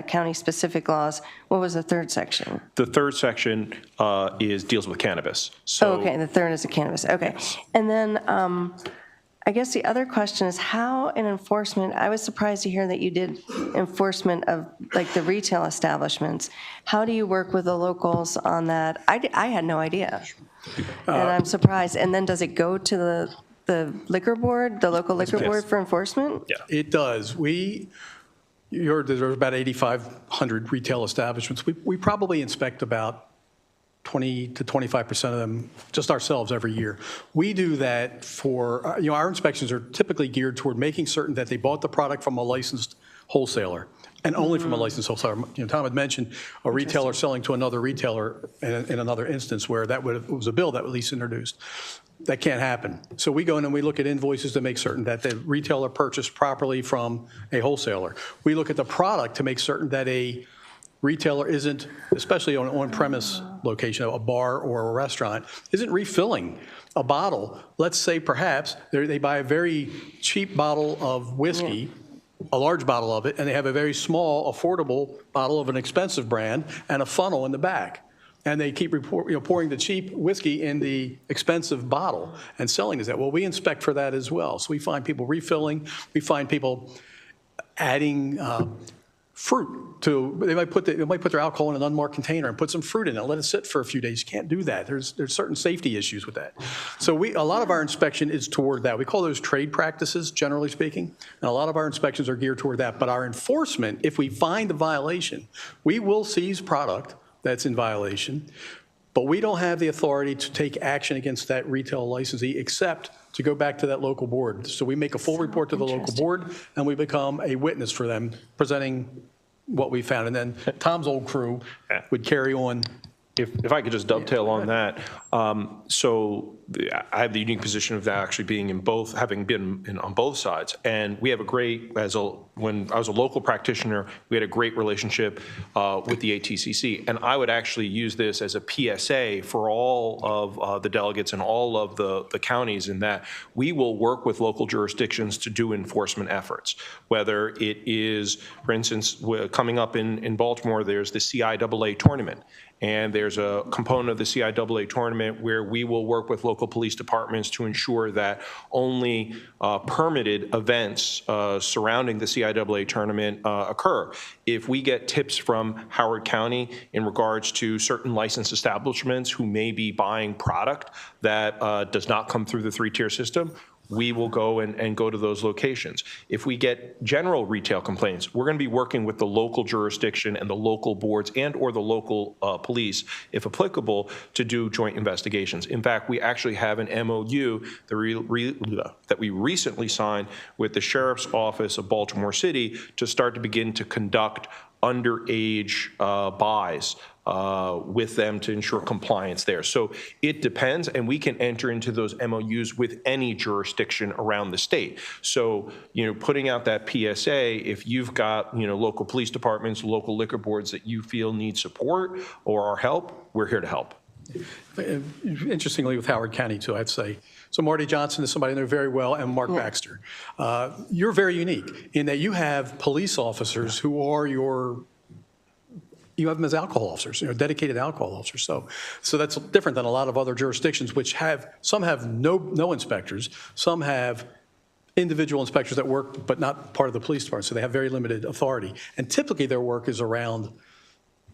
county-specific laws. What was the third section? The third section deals with cannabis. So, Okay, the third is the cannabis, okay. And then I guess the other question is how in enforcement, I was surprised to hear that you did enforcement of like the retail establishments. How do you work with the locals on that? I had no idea. And I'm surprised. And then does it go to the liquor board, the local liquor board for enforcement? yeah. It does. There's about 8,500 retail establishments. We probably inspect about 20 to 25% of them just ourselves every year. We do that for, our inspections are typically geared toward making certain that they bought the product from a licensed wholesaler, and only from a licensed wholesaler. Tom had mentioned a retailer selling to another retailer in another instance where it was a bill that was at least introduced. That can't happen. So we go in and we look at invoices to make certain that the retailer purchased properly from a wholesaler. We look at the product to make certain that a retailer isn't, especially on an on-premise location, a bar or a restaurant, isn't refilling a bottle. Let's say perhaps they buy a very cheap bottle of whiskey, a large bottle of it, and they have a very small, affordable bottle of an expensive brand and a funnel in the back. and they keep pouring the cheap whiskey in the expensive bottle and selling us that. Well, we inspect for that as well. So we find people refilling, we find people adding fruit to, they might put their alcohol in an unmarked container and put some fruit in it, let it sit for a few days. You can't do that. There's certain safety issues with that. So a lot of our inspection is toward that. We call those trade practices, generally speaking, and a lot of our inspections are geared toward that. But our enforcement, if we find a violation, we will seize product that's in violation, but we don't have the authority to take action against that retail licensee except to go back to that local board. So we make a full report to the local board, and we become a witness for them, presenting what we found. And then Tom's old crew would carry on. If I could just dovetail on that. I have the unique position of actually being in both, having been on both sides. And we have a great, when I was a local practitioner, we had a great relationship with the ATCC. And I would actually use this as a PSA for all of the delegates and all of the counties, in that we will work with local jurisdictions to do enforcement efforts. Whether it is, for instance, coming up in Baltimore, there's the CIAA tournament. And there's a component of the CIAA tournament where we will work with local police departments to ensure that only permitted events surrounding the CIAA tournament occur. If we get tips from Howard County in regards to certain licensed establishments who may be buying product that does not come through the three-tier system, we will go and go to those locations. If we get general retail complaints, we're going to be working with the local jurisdiction and the local boards and or the local police, if applicable, to do joint investigations. In fact, we actually have an MOU that we recently signed with the Sheriff's Office of Baltimore City to start to begin to conduct underage buys with them to ensure compliance there. So it depends, and we can enter into those MOUs with any jurisdiction around the state. So, putting out that PSA, if you've got, local police departments, local liquor boards that you feel need support or our help, we're here to help. Interestingly, with Howard County, too, I'd say. So Marty Johnson is somebody I know very well, and Mark Baxter. You're very unique in that you have police officers who are you have them as alcohol officers, dedicated alcohol officers. So that's different than a lot of other jurisdictions, which some have no inspectors, some have individual inspectors that work but not part of the police department, so they have very limited authority. And typically their work is around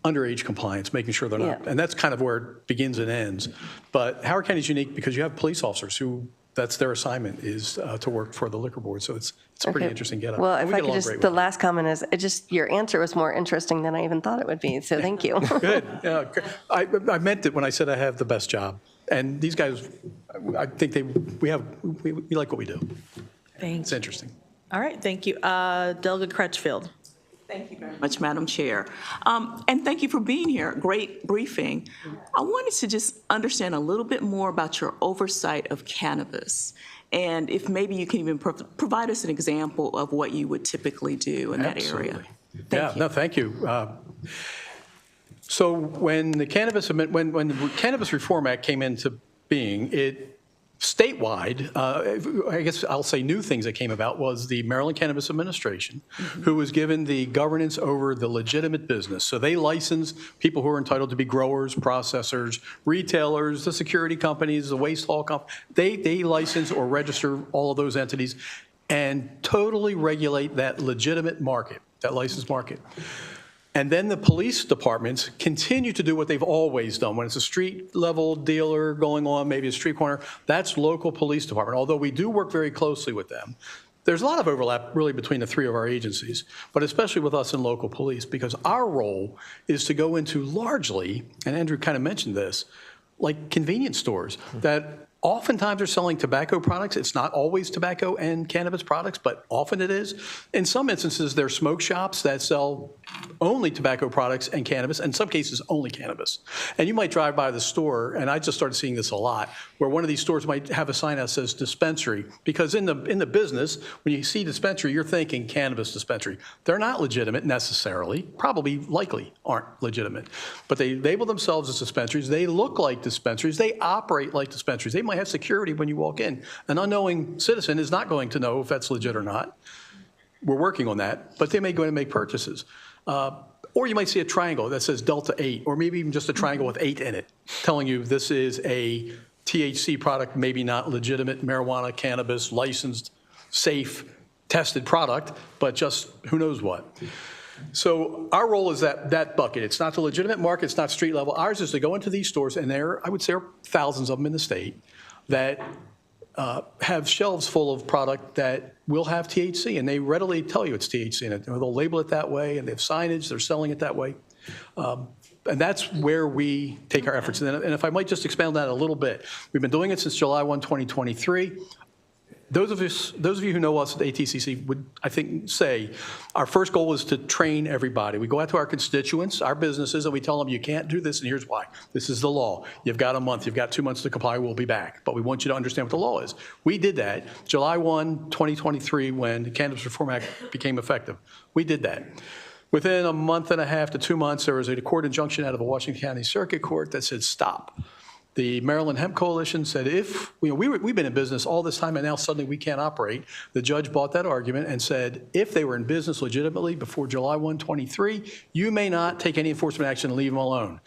underage compliance, making sure they're not, and that's kind of where it begins and ends. But Howard County is unique because you have police officers who, that's their assignment, is to work for the liquor board. So it's a pretty interesting get-up. Well, And if I could just, the last comment is, your answer was more interesting than I even thought it would be, so thank you. Good. Yeah, I meant it when I said I have the best job. And these guys, I think we like what we do. Thanks. It's interesting. All right, thank you. Delegate Crutchfield. Thank you very much, Madam Chair. And thank you for being here. Great briefing. I wanted to just understand a little bit more about your oversight of cannabis. And if maybe you can even provide us an example of what you would typically do in that area. Thank you. No, thank you. So when the Cannabis Reform Act came into being, it statewide, I guess I'll say new things that came about was the Maryland Cannabis Administration, who was given the governance over the legitimate business. So they license people who are entitled to be growers, processors, retailers, the security companies, the waste haul companies. They license or register all of those entities and totally regulate that legitimate market, that licensed market. And then the police departments continue to do what they've always done. When it's a street level dealer going on, maybe a street corner, that's local police department. Although we do work very closely with them. There's a lot of overlap really between the three of our agencies, but especially with us in local police, because our role is to go into largely, and Andrew kind of mentioned this, like convenience stores that oftentimes are selling tobacco products. It's not always tobacco and cannabis products, but often it is. In some instances, there are smoke shops that sell only tobacco products and cannabis, in some cases only cannabis. And you might drive by the store, and I just started seeing this a lot, where one of these stores might have a sign that says dispensary, because in the business, when you see dispensary, you're thinking cannabis dispensary. They're not legitimate necessarily, probably likely aren't legitimate, but they label themselves as dispensaries. They look like dispensaries. They operate like dispensaries. They might have security when you walk in. An unknowing citizen is not going to know if that's legit or not. We're working on that, but they may go in and make purchases. Or you might see a triangle that says Delta 8, or maybe even just a triangle with 8 in it, telling you this is a THC product, maybe not legitimate marijuana, cannabis, licensed, safe, tested product, but just who knows what. So our role is that bucket. It's not the legitimate market, it's not street level. Ours is to go into these stores, and there, I would say, are thousands of them in the state that have shelves full of product that will have THC, and they readily tell you it's THC in it. They'll label it that way, and they have signage, they're selling it that way. And that's where we take our efforts. And if I might just expand on that a little bit, we've been doing it since July 1, 2023. Those of you who know us at ATCC would, I think, say our first goal is to train everybody. We go out to our constituents, our businesses, and we tell them you can't do this, and here's why. This is the law. You've got a month. You've got 2 months to comply. We'll be back. But we want you to understand what the law is. We did that July 1, 2023, when the Cannabis Reform Act became effective. We did that. Within a month and a half to 2 months, there was a court injunction out of the Washington County Circuit Court that said stop. The Maryland Hemp Coalition said if, we've been in business all this time and now suddenly we can't operate. The judge bought that argument and said if they were in business legitimately before July 1, 23, you may not take any enforcement action and leave them alone.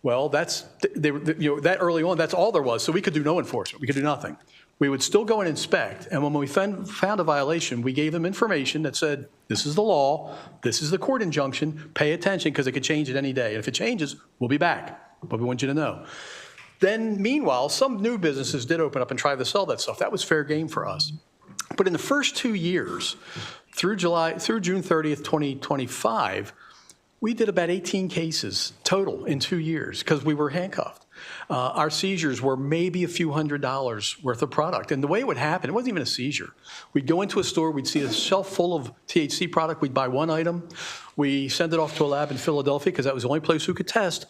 Well, that early on, that's all there was. So we could do no enforcement. We could do nothing. We would still go and inspect. And when we found a violation, we gave them information that said, this is the law, this is the court injunction, pay attention because it could change at any day. And if it changes, we'll be back. But we want you to know. Then, meanwhile, some new businesses did open up and try to sell that stuff. That was fair game for us. But in the first 2 years, through June 30th, 2025, we did about 18 cases total in 2 years because we were handcuffed. Our seizures were maybe a few $100s worth of product. And the way it would happen, it wasn't even a seizure. We'd go into a store, we'd see a shelf full of THC product, we'd buy one item, we send it off to a lab in Philadelphia because that was the only place who could test.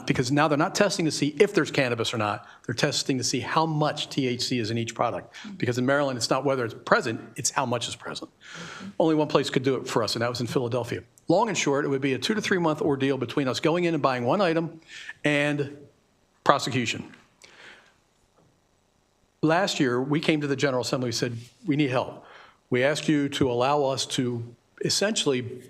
Because now they're not testing to see if there's cannabis or not. They're testing to see how much THC is in each product. Because in Maryland, it's not whether it's present, it's how much is present. Only one place could do it for us, and that was in Philadelphia. Long and short, it would be a 2 to 3 month ordeal between us going in and buying one item and prosecution. Last year, we came to the General Assembly and said, we need help. We asked you to allow us to essentially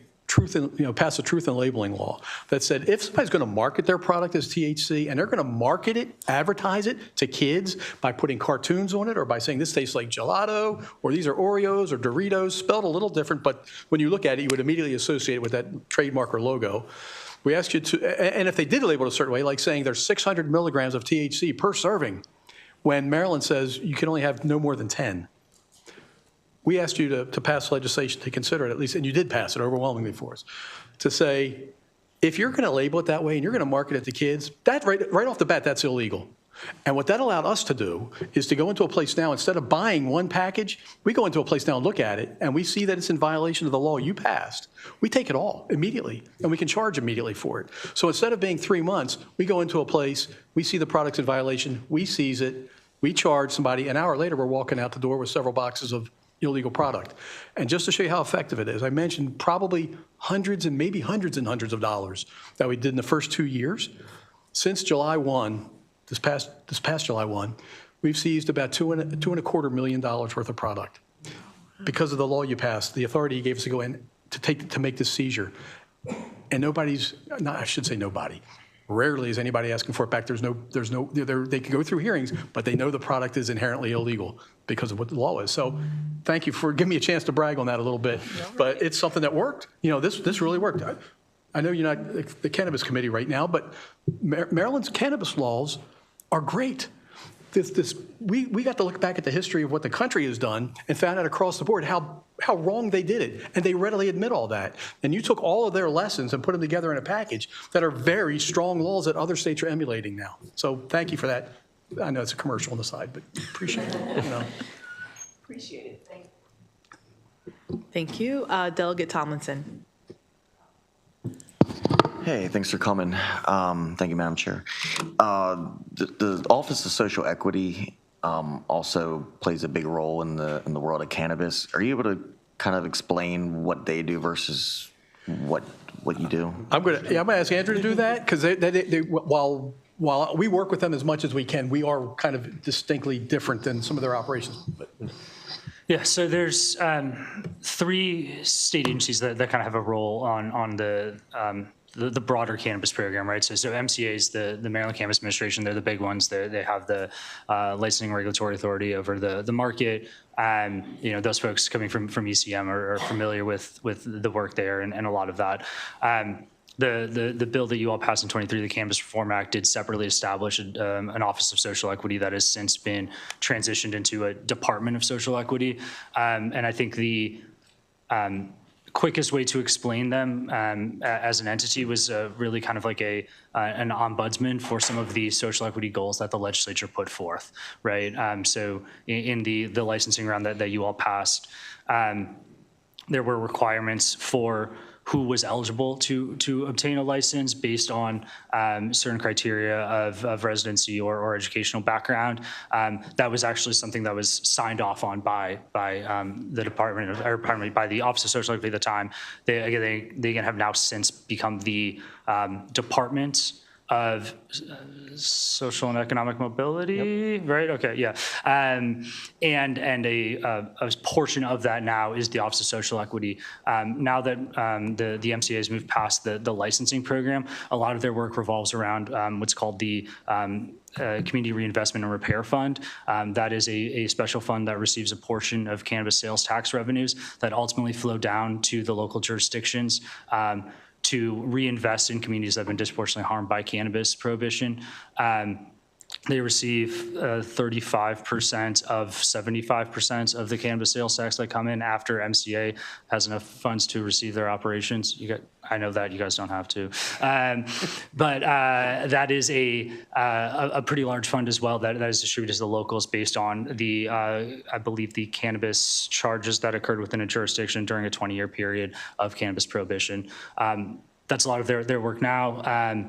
pass a truth in labeling law that said if somebody's going to market their product as THC and they're going to market it, advertise it to kids by putting cartoons on it or by saying this tastes like gelato or these are Oreos or Doritos, spelled a little different, but when you look at it, you would immediately associate it with that trademark or logo. We asked you to, and if they did label it a certain way, like saying there's 600 milligrams of THC per serving, when Maryland says you can only have no more than 10. We asked you to pass legislation to consider it at least, and you did pass it overwhelmingly for us, to say, if you're going to label it that way and you're going to market it to kids, that right off the bat, that's illegal. And what that allowed us to do is to go into a place now, instead of buying one package, we go into a place now and look at it, and we see that it's in violation of the law you passed. We take it all immediately, and we can charge immediately for it. So instead of being 3 months, we go into a place, we see the product's in violation, we seize it, we charge somebody, an hour later, we're walking out the door with several boxes of illegal product. And just to show you how effective it is, I mentioned probably hundreds and maybe hundreds and hundreds of dollars that we did in the first 2 years. Since July 1, this past July 1, we've seized about $2.25 million worth of product. Because of the law you passed, the authority you gave us to go in to make this seizure. And I should say nobody. Rarely is anybody asking for it back. They can go through hearings, but they know the product is inherently illegal because of what the law is. So thank you for giving me a chance to brag on that a little bit. But it's something that worked. This really worked. I know you're not the Cannabis Committee right now, but Maryland's cannabis laws are great. We got to look back at the history of what the country has done and found out across the board how wrong they did it. And they readily admit all that. And you took all of their lessons and put them together in a package that are very strong laws that other states are emulating now. So thank you for that. I know it's a commercial on the side, but appreciate it. Appreciate it. Thank you. Delegate Tomlinson. Hey, thanks for coming. Thank you, Madam Chair. The Office of Social Equity also plays a big role in the world of cannabis. Are you able to kind of explain what they do versus what you do? I'm going to ask Andrew to do that because while we work with them as much as we can, we are kind of distinctly different than some of their operations. Yeah, so there's 3 state agencies that kind of have a role on the broader cannabis program, right? So MCA is the Maryland Cannabis Administration. They're the big ones. They have the licensing regulatory authority over the market. Those folks coming from ECM are familiar with the work there and a lot of that. The bill that you all passed in 23, the Cannabis Reform Act, did separately establish an Office of Social Equity that has since been transitioned into a Department of Social Equity. And I think the quickest way to explain them as an entity was really kind of like an ombudsman for some of the social equity goals that the legislature put forth, right? So in the licensing round that you all passed, there were requirements for who was eligible to obtain a license based on certain criteria of residency or educational background. That was actually something that was signed off on by the department, or pardon me, by the Office of Social Equity at the time. They have now since become the Department of Social and Economic Mobility, right? Okay, yeah. And a portion of that now is the Office of Social Equity. Now that the MCA has moved past the licensing program, a lot of their work revolves around what's called the Community Reinvestment and Repair Fund. That is a special fund that receives a portion of cannabis sales tax revenues that ultimately flow down to the local jurisdictions to reinvest in communities that have been disproportionately harmed by cannabis prohibition. They receive 35% of 75% of the cannabis sales tax that come in after MCA has enough funds to receive their operations. I know that you guys don't have to, but that is a pretty large fund as well that is distributed to the locals based on the, I believe, the cannabis charges that occurred within a jurisdiction during a 20-year period of cannabis prohibition. That's a lot of their work now.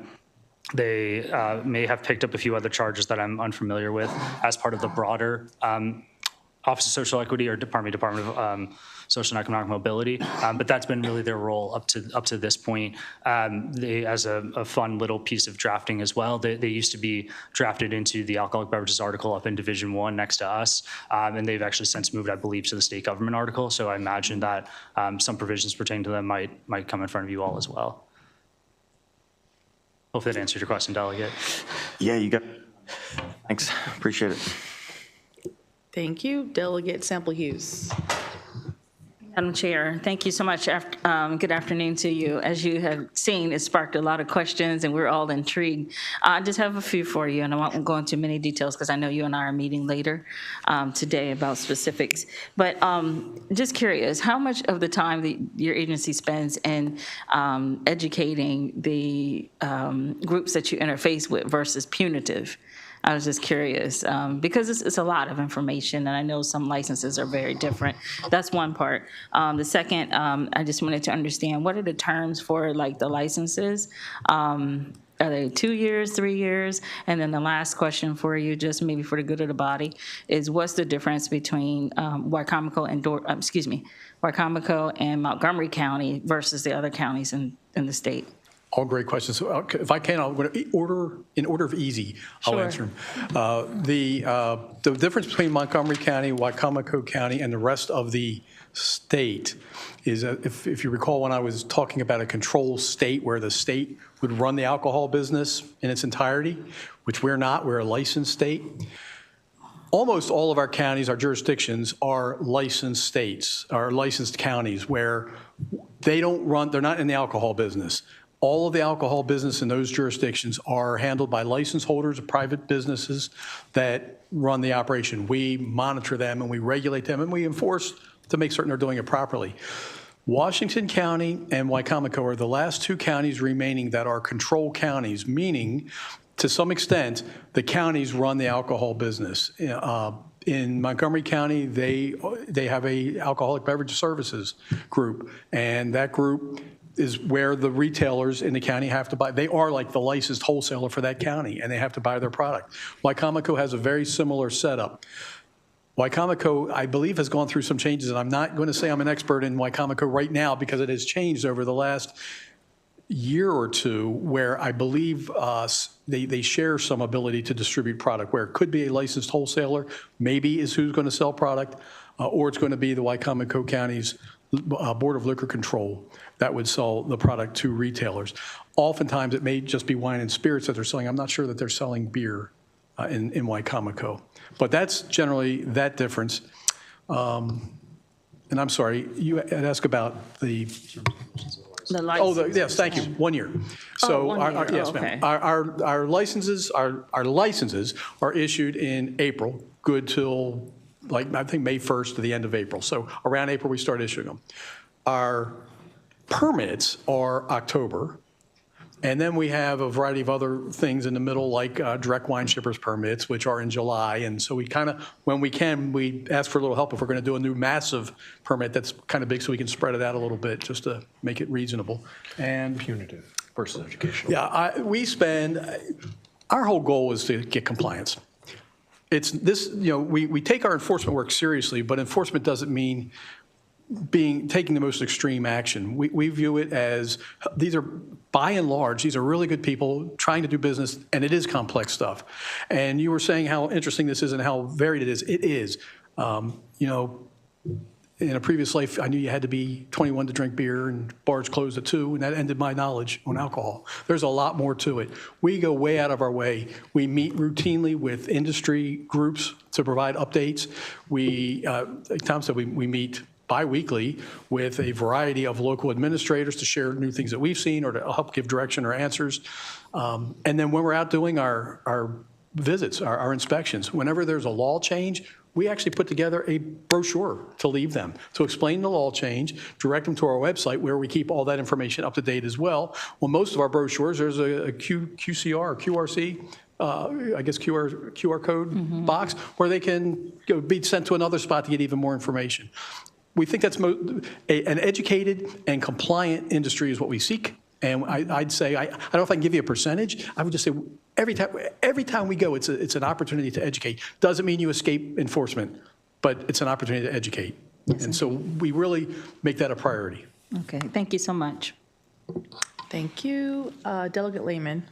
They may have picked up a few other charges that I'm unfamiliar with as part of the broader Office of Social Equity or Department of Social and Economic Mobility, but that's been really their role up to this point. They, as a fun little piece of drafting as well, they used to be drafted into the alcoholic beverages article up in Division 1 next to us, and they've actually since moved, I believe, to the state government article. So I imagine that some provisions pertaining to them might come in front of you all as well. Hope that answered your question, Delegate. Yeah, you got, thanks, appreciate it. Thank you. Delegate Sample Hughes. Madam Chair, thank you so much. Good afternoon to you. As you have seen, it sparked a lot of questions, and we're all intrigued. I just have a few for you, and I won't go into many details because I know you and I are meeting later today about specifics. But just curious, how much of the time your agency spends in educating the groups that you interface with versus punitive? I was just curious because it's a lot of information, and I know some licenses are very different. That's one part. The second, I just wanted to understand, what are the terms for like the licenses? Are they 2 years, 3 years? And then the last question for you, just maybe for the good of the body, is what's the difference between Wicomico and Montgomery County versus the other counties in the state? All great questions. So, if I can, I'll in order of easy, I'll answer them. The difference between Montgomery County, Wicomico County, and the rest of the state is, if you recall, when I was talking about a control state where the state would run the alcohol business in its entirety, which we're not, we're a licensed state. Almost all of our counties, our jurisdictions, are licensed states, are licensed counties where they don't run, they're not in the alcohol business. All of the alcohol business in those jurisdictions are handled by license holders of private businesses that run the operation. We monitor them and we regulate them and we enforce to make certain they're doing it properly. Washington County and Wicomico are the last 2 counties remaining that are control counties, meaning to some extent the counties run the alcohol business. In Montgomery County, they have a alcoholic beverage services group, and that group is where the retailers in the county have to buy. They are like the licensed wholesaler for that county, and they have to buy their product. Wicomico has a very similar setup. Wicomico, I believe, has gone through some changes, and I'm not going to say I'm an expert in Wicomico right now because it has changed over the last year or two, where I believe they share some ability to distribute product, where it could be a licensed wholesaler, maybe is who's going to sell product. or it's going to be the Wycomico County's Board of Liquor Control that would sell the product to retailers. Oftentimes, it may just be wine and spirits that they're selling. I'm not sure that they're selling beer in Wycomico. But that's generally that difference. And I'm sorry, you had asked about the, yes, thank you, 1 year. So, 1 year. yes, Oh, okay. ma'am. Our licenses are issued in April, good till, like, I think May 1st to the end of April. So around April, we start issuing them. Our permits are October. And then we have a variety of other things in the middle, like direct wine shippers permits, which are in July. And so we kind of, when we can, we ask for a little help if we're going to do a new massive permit that's kind of big, so we can spread it out a little bit just to make it reasonable. And Punitive versus educational. yeah, our whole goal is to get compliance. It's this, we take our enforcement work seriously, but enforcement doesn't mean taking the most extreme action. We view it as, these are, by and large, these are really good people trying to do business, and it is complex stuff. And you were saying how interesting this is and how varied it is. It is. In a previous life, I knew you had to be 21 to drink beer, and bars closed at 2, and that ended my knowledge on alcohol. There's a lot more to it. We go way out of our way. We meet routinely with industry groups to provide updates. Like Tom said, we meet biweekly with a variety of local administrators to share new things that we've seen or to help give direction or answers. And then when we're out doing our visits, our inspections, whenever there's a law change, we actually put together a brochure to leave them, to explain the law change, direct them to our website where we keep all that information up to date as well. Well, most of our brochures, there's a QCR or QRC, I guess QR code box where they can be sent to another spot to get even more information. We think that's an educated and compliant industry is what we seek. And I'd say, I don't know if I can give you a percentage. I would just say every time we go, it's an opportunity to educate. Doesn't mean you escape enforcement, but it's an opportunity to educate. Yes, and so we really make that a priority. Okay, thank you so much. Thank you. Delegate Lehman.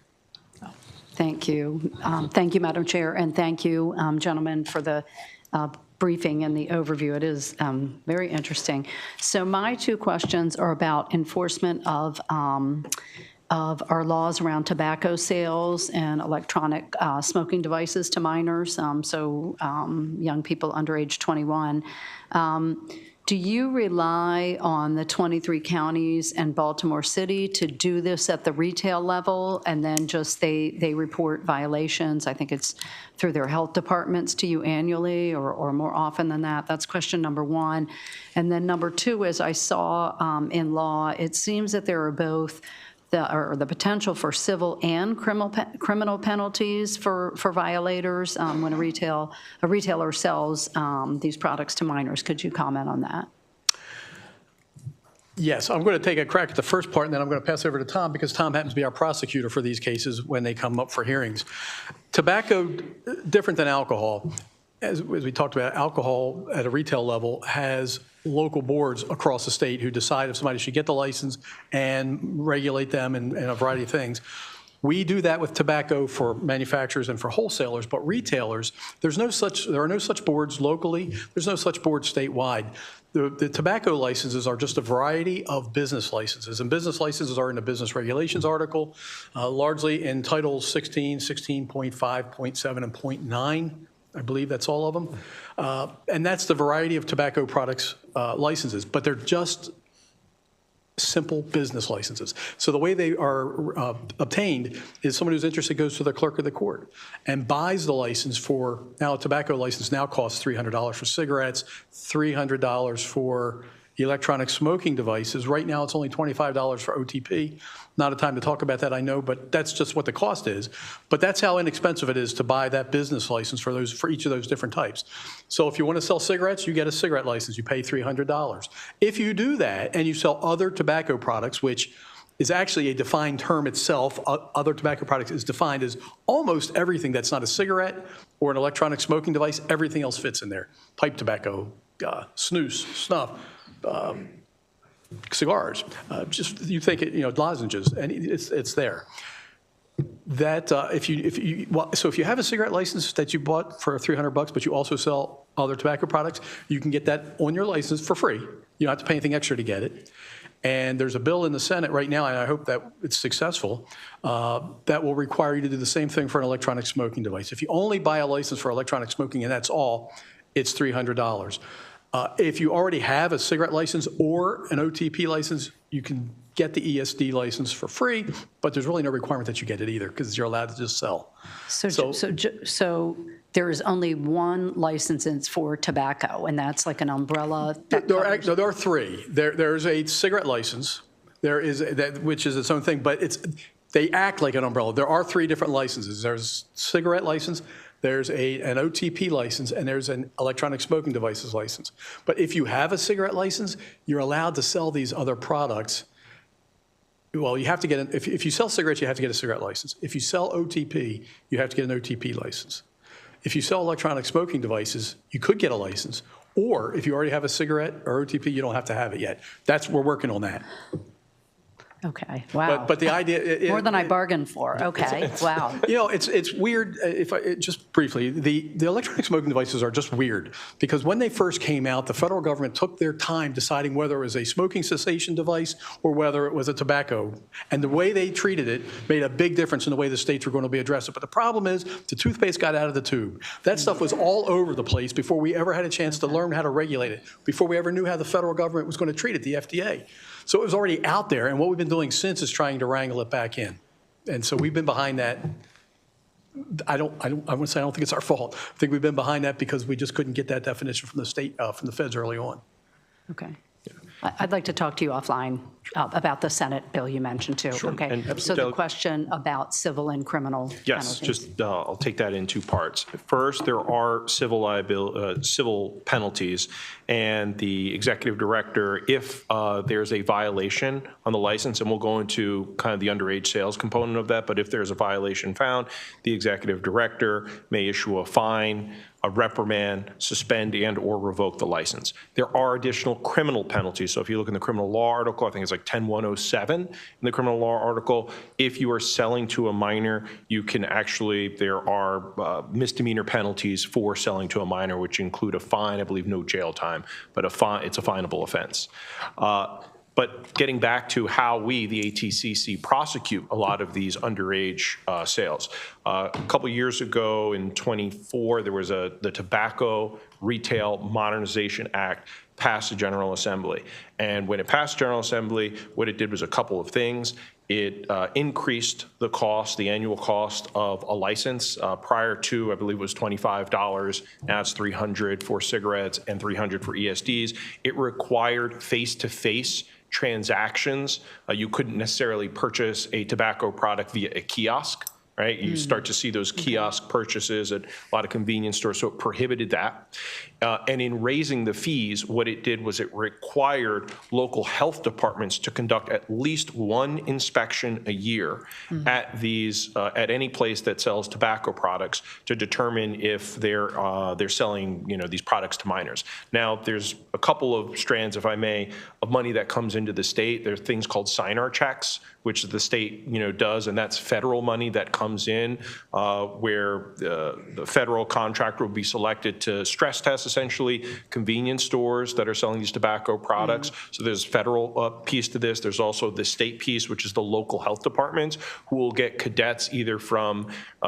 Thank you. Thank you, Madam Chair, and thank you, gentlemen, for the briefing and the overview. It is very interesting. So my two questions are about enforcement of our laws around tobacco sales and electronic smoking devices to minors, so young people under age 21. Do you rely on the 23 counties and Baltimore City to do this at the retail level, and then just they report violations? I think it's through their health departments to you annually or more often than that. That's question number one. And then number two, as I saw in law, it seems that there are both the potential for civil and criminal penalties for violators when a retailer sells these products to minors. Could you comment on that? Yes, I'm going to take a crack at the first part, and then I'm going to pass over to Tom, because Tom happens to be our prosecutor for these cases when they come up for hearings. Tobacco, different than alcohol. As we talked about, alcohol at a retail level has local boards across the state who decide if somebody should get the license and regulate them and a variety of things. We do that with tobacco for manufacturers and for wholesalers, but retailers, there are no such boards locally. There's no such board statewide. The tobacco licenses are just a variety of business licenses, and business licenses are in the business regulations article, largely in Title 16, 16.5, 0.7, and 0.9. I believe that's all of them. And that's the variety of tobacco products licenses, but they're just simple business licenses. So the way they are obtained is someone who's interested goes to the clerk of the court and buys the license for, now a tobacco license now costs $300 for cigarettes, $300 for electronic smoking devices. Right now it's only $25 for OTP. Not a time to talk about that, I know, but that's just what the cost is. But that's how inexpensive it is to buy that business license for each of those different types. So if you want to sell cigarettes, you get a cigarette license, you pay $300. If you do that and you sell other tobacco products, which is actually a defined term itself, other tobacco products is defined as almost everything that's not a cigarette or an electronic smoking device, everything else fits in there. Pipe tobacco, snus, snuff, cigars, just you think it, lozenges, and it's there. That if you have a cigarette license that you bought for $300, but you also sell other tobacco products, you can get that on your license for free. You don't have to pay anything extra to get it. And there's a bill in the Senate right now, and I hope that it's successful, that will require you to do the same thing for an electronic smoking device. If you only buy a license for electronic smoking and that's all, it's $300. If you already have a cigarette license or an OTP license, you can get the ESD license for free, but there's really no requirement that you get it either because you're allowed to just sell. So there is only one license for tobacco, and that's like an umbrella? There are three. There's a cigarette license, which is its own thing, but they act like an umbrella. There are three different licenses. There's cigarette license, there's an OTP license, and there's an electronic smoking devices license. But if you have a cigarette license, you're allowed to sell these other products. Well, you have to get if you sell cigarettes, you have to get a cigarette license. If you sell OTP, you have to get an OTP license. If you sell electronic smoking devices, you could get a license. Or if you already have a cigarette or OTP, you don't have to have it yet. We're working on that. Okay, wow. But the idea... More than I bargained for, okay, wow. You know, it's weird, just briefly, the electronic smoking devices are just weird, because when they first came out, the federal government took their time deciding whether it was a smoking cessation device or whether it was a tobacco. And the way they treated it made a big difference in the way the states were going to be addressed. But the problem is, the toothpaste got out of the tube. That stuff was all over the place before we ever had a chance to learn how to regulate it, before we ever knew how the federal government was going to treat it, the FDA. So it was already out there, and what we've been doing since is trying to wrangle it back in. And so we've been behind that. I wouldn't say I don't think it's our fault. I think we've been behind that because we just couldn't get that definition from the state, from the feds early on. Okay. I'd like to talk to you offline about the Senate bill you mentioned too. Sure. Okay. And so the question about civil and criminal Yes, penalties. I'll take that in two parts. First, there are civil penalties, and the executive director, if there's a violation on the license, and we'll go into kind of the underage sales component of that, but if there's a violation found, the executive director may issue a fine, a reprimand, suspend and/or revoke the license. There are additional criminal penalties. So if you look in the criminal law article, I think it's like 10107 in the criminal law article. If you are selling to a minor, you can there are misdemeanor penalties for selling to a minor, which include a fine, I believe no jail time, but it's a finable offense. But getting back to how we, the ATCC, prosecute a lot of these underage sales. A couple years ago in '24, there was the Tobacco Retail Modernization Act passed the General Assembly. And when it passed General Assembly, what it did was a couple of things. It increased the annual cost of a license. Prior to, I believe it was $25, now it's $300 for cigarettes and $300 for ESDs. It required face-to-face transactions. You couldn't necessarily purchase a tobacco product via a kiosk, right? You start to see those kiosk purchases at a lot of convenience stores, so it prohibited that. And in raising the fees, what it did was it required local health departments to conduct at least one inspection a year at at any place that sells tobacco products to determine if they're selling these products to minors. Now, there's a couple of strands, if I may, of money that comes into the state. There are things called sign-our checks, which the state does, and that's federal money that comes in where the federal contractor will be selected to stress test essentially convenience stores that are selling these tobacco products. So there's a federal piece to this. There's also the state piece, which is the local health departments, who will get cadets either from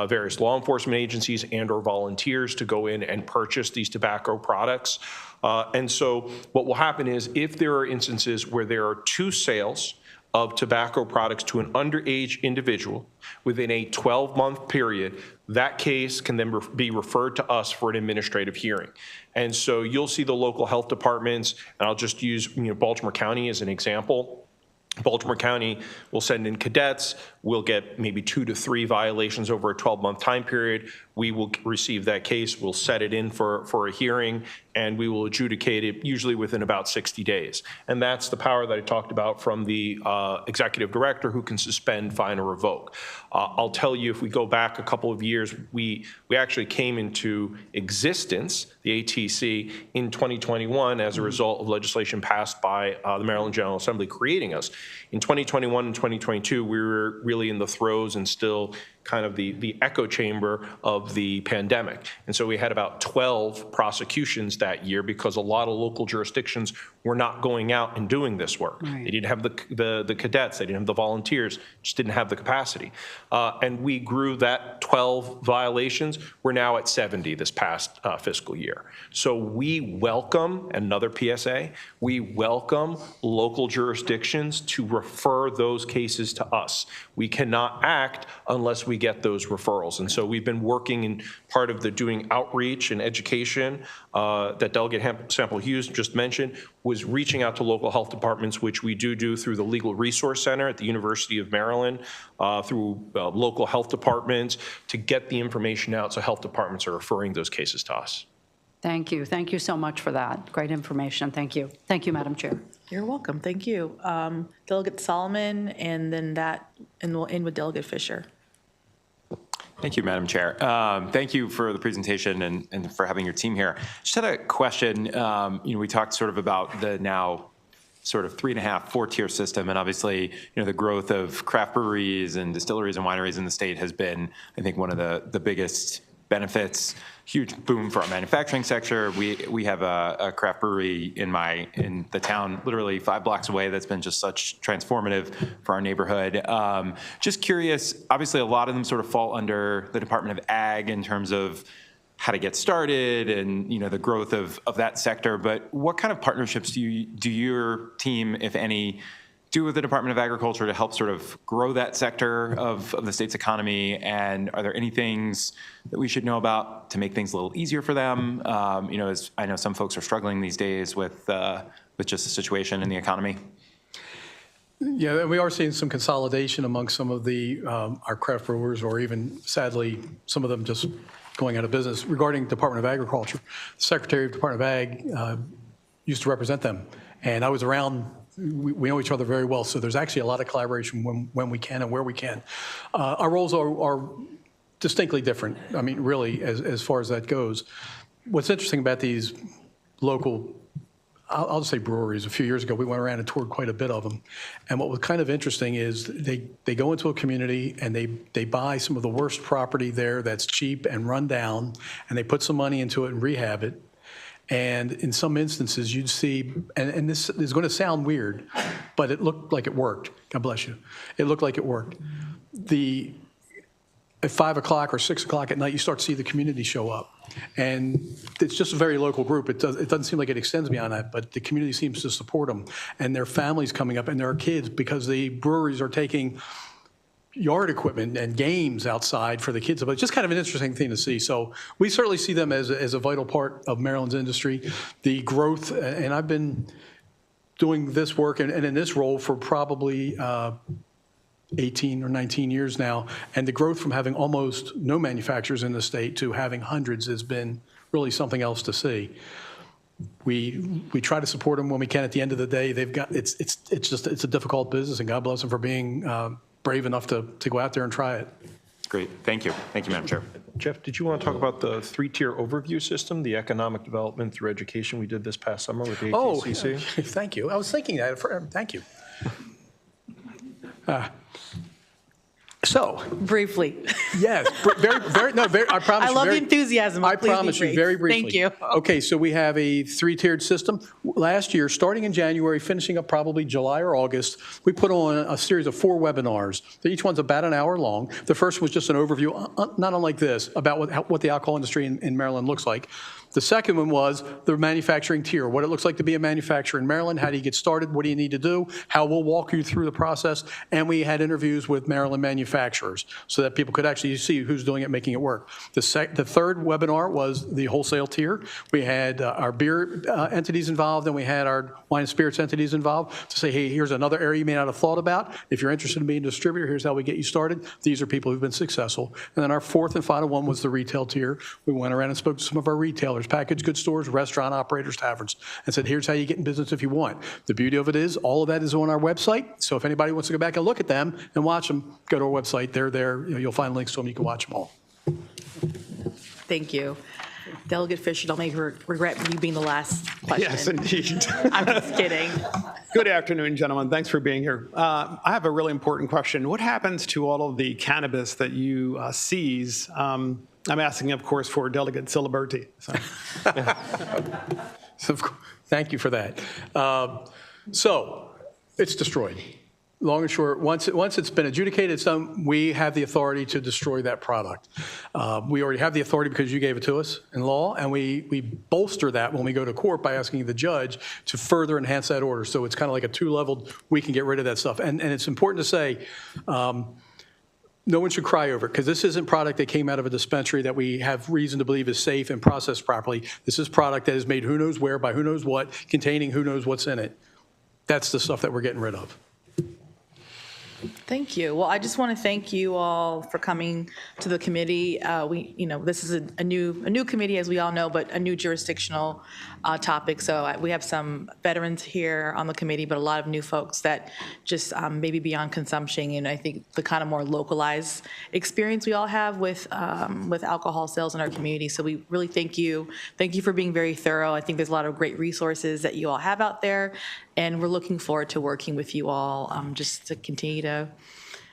various law enforcement agencies and or volunteers to go in and purchase these tobacco products. And so what will happen is if there are instances where there are two sales of tobacco products to an underage individual within a 12-month period, that case can then be referred to us for an administrative hearing. And so you'll see the local health departments, and I'll just use Baltimore County as an example. Baltimore County will send in cadets. We'll get maybe 2 to 3 violations over a 12-month time period. We will receive that case. We'll set it in for a hearing, and we will adjudicate it usually within about 60 days. And that's the power that I talked about from the executive director who can suspend, fine, or revoke. I'll tell you, if we go back a couple of years, we actually came into existence, the ATC, in 2021 as a result of legislation passed by the Maryland General Assembly creating us. In 2021 and 2022, we were really in the throes and still kind of the echo chamber of the pandemic. And so we had about 12 prosecutions that year because a lot of local jurisdictions were not going out and doing this work. Right. They didn't have the cadets, they didn't have the volunteers, just didn't have the capacity. And we grew that 12 violations. We're now at 70 this past fiscal year. So we welcome, another PSA, we welcome local jurisdictions to refer those cases to us. We cannot act unless we get those referrals. And so we've been working in part of the doing outreach and education that Delegate Sample Hughes just mentioned, was reaching out to local health departments, which we do through the Legal Resource Center at the University of Maryland, through local health departments to get the information out so health departments are referring those cases to us. Thank you. Thank you so much for that. Great information. Thank you. Thank you, Madam Chair. You're welcome. Thank you. Delegate Solomon, and then we'll end with Delegate Fisher. Thank you, Madam Chair. Thank you for the presentation and for having your team here. Just had a question. We talked sort of about the now sort of 3.5, 4-tier system, and obviously, the growth of craft breweries and distilleries and wineries in the state has been, I think, one of the biggest benefits. Huge boom for our manufacturing sector. We have a craft brewery in the town, literally 5 blocks away. That's been just such transformative for our neighborhood. Just curious. Obviously, a lot of them sort of fall under the Department of Ag in terms of how to get started and the growth of that sector. But what kind of partnerships do your team, if any, do with the Department of Agriculture to help sort of grow that sector of the state's economy? And are there any things that we should know about to make things a little easier for them? As I know some folks are struggling these days with just the situation in the economy. Yeah, we are seeing some consolidation among some of our craft brewers, or even sadly, some of them just going out of business. Regarding Department of Agriculture, the Secretary of Department of Ag used to represent them, and I was around. We know each other very well, so there's actually a lot of collaboration when we can and where we can. Our roles are distinctly different, I mean, really, as far as that goes. What's interesting about these local, I'll just say breweries, a few years ago, we went around and toured quite a bit of them. And what was kind of interesting is they go into a community and they buy some of the worst property there that's cheap and run down, and they put some money into it and rehab it. And in some instances, you'd see, and this is going to sound weird, but it looked like it worked. God bless you. It looked like it worked. At 5 o'clock or 6 o'clock at night, you start to see the community show up. And it's just a very local group. It doesn't seem like it extends beyond that, but the community seems to support them. And their families coming up, and there are kids, because the breweries are taking yard equipment and games outside for the kids. But it's just kind of an interesting thing to see. So we certainly see them as a vital part of Maryland's industry. The growth, and I've been doing this work and in this role for probably 18 or 19 years now, and the growth from having almost no manufacturers in the state to having hundreds has been really something else to see. We try to support them when we can. At the end of the day, it's a difficult business, and God bless them for being brave enough to go out there and try it. Great. Thank you. Thank you, Madam Chair. Jeff, did you want to talk about the 3-tier overview system, the economic development through education we did this past summer with the ATCC? Oh, thank you. I was thinking that. Thank you. So Briefly. yes, I promise I you. love the enthusiasm. I Please be promise you brief. very briefly. Thank you. Okay, so we have a 3-tiered system. Last year, starting in January, finishing up probably July or August, we put on a series of 4 webinars. Each one's about an hour long. The first was just an overview, not unlike this, about what the alcohol industry in Maryland looks like. The second one was the manufacturing tier, what it looks like to be a manufacturer in Maryland, how do you get started, what do you need to do, how we'll walk you through the process, and we had interviews with Maryland manufacturers so that people could actually see who's doing it, making it work. The third webinar was the wholesale tier. We had our beer entities involved, and we had our wine and spirits entities involved to say, hey, here's another area you may not have thought about. If you're interested in being a distributor, here's how we get you started. These are people who've been successful. And then our fourth and final one was the retail tier. We went around and spoke to some of our retailers, packaged goods stores, restaurant operators, taverns, and said, here's how you get in business if you want. The beauty of it is all of that is on our website. So if anybody wants to go back and look at them and watch them, go to our website. They're there. You'll find links to them. You can watch them all. Thank you. Delegate Fisher, don't make her regret you being the last question. Yes, indeed. I'm just kidding. Good afternoon, gentlemen. Thanks for being here. I have a really important question. What happens to all of the cannabis that you seize? I'm asking, of course, for Delegate Ciliberti. So, thank you for that. So it's destroyed. Long and short, once it's been adjudicated, it's done, we have the authority to destroy that product. We already have the authority because you gave it to us in law, and we bolster that when we go to court by asking the judge to further enhance that order. So it's kind of like a two-leveled, we can get rid of that stuff. And it's important to say, no one should cry over it, because this isn't product that came out of a dispensary that we have reason to believe is safe and processed properly. This is product that is made who knows where by who knows what, containing who knows what's in it. That's the stuff that we're getting rid of. Thank you. Well, I just want to thank you all for coming to the committee. This is a new committee, as we all know, but a new jurisdictional topic. So we have some veterans here on the committee, but a lot of new folks that just maybe beyond consumption. And I think the kind of more localized experience we all have with alcohol sales in our community. So we really thank you. Thank you for being very thorough. I think there's a lot of great resources that you all have out there. And we're looking forward to working with you all just to continue to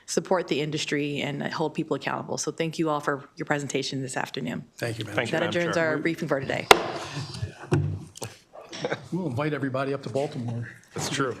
support the industry and hold people accountable. So thank you all for your presentation this afternoon. Thank you, Madam Thank you, Chair. That Madam adjourns Chair. our briefing for today. We'll invite everybody up to Baltimore. That's true.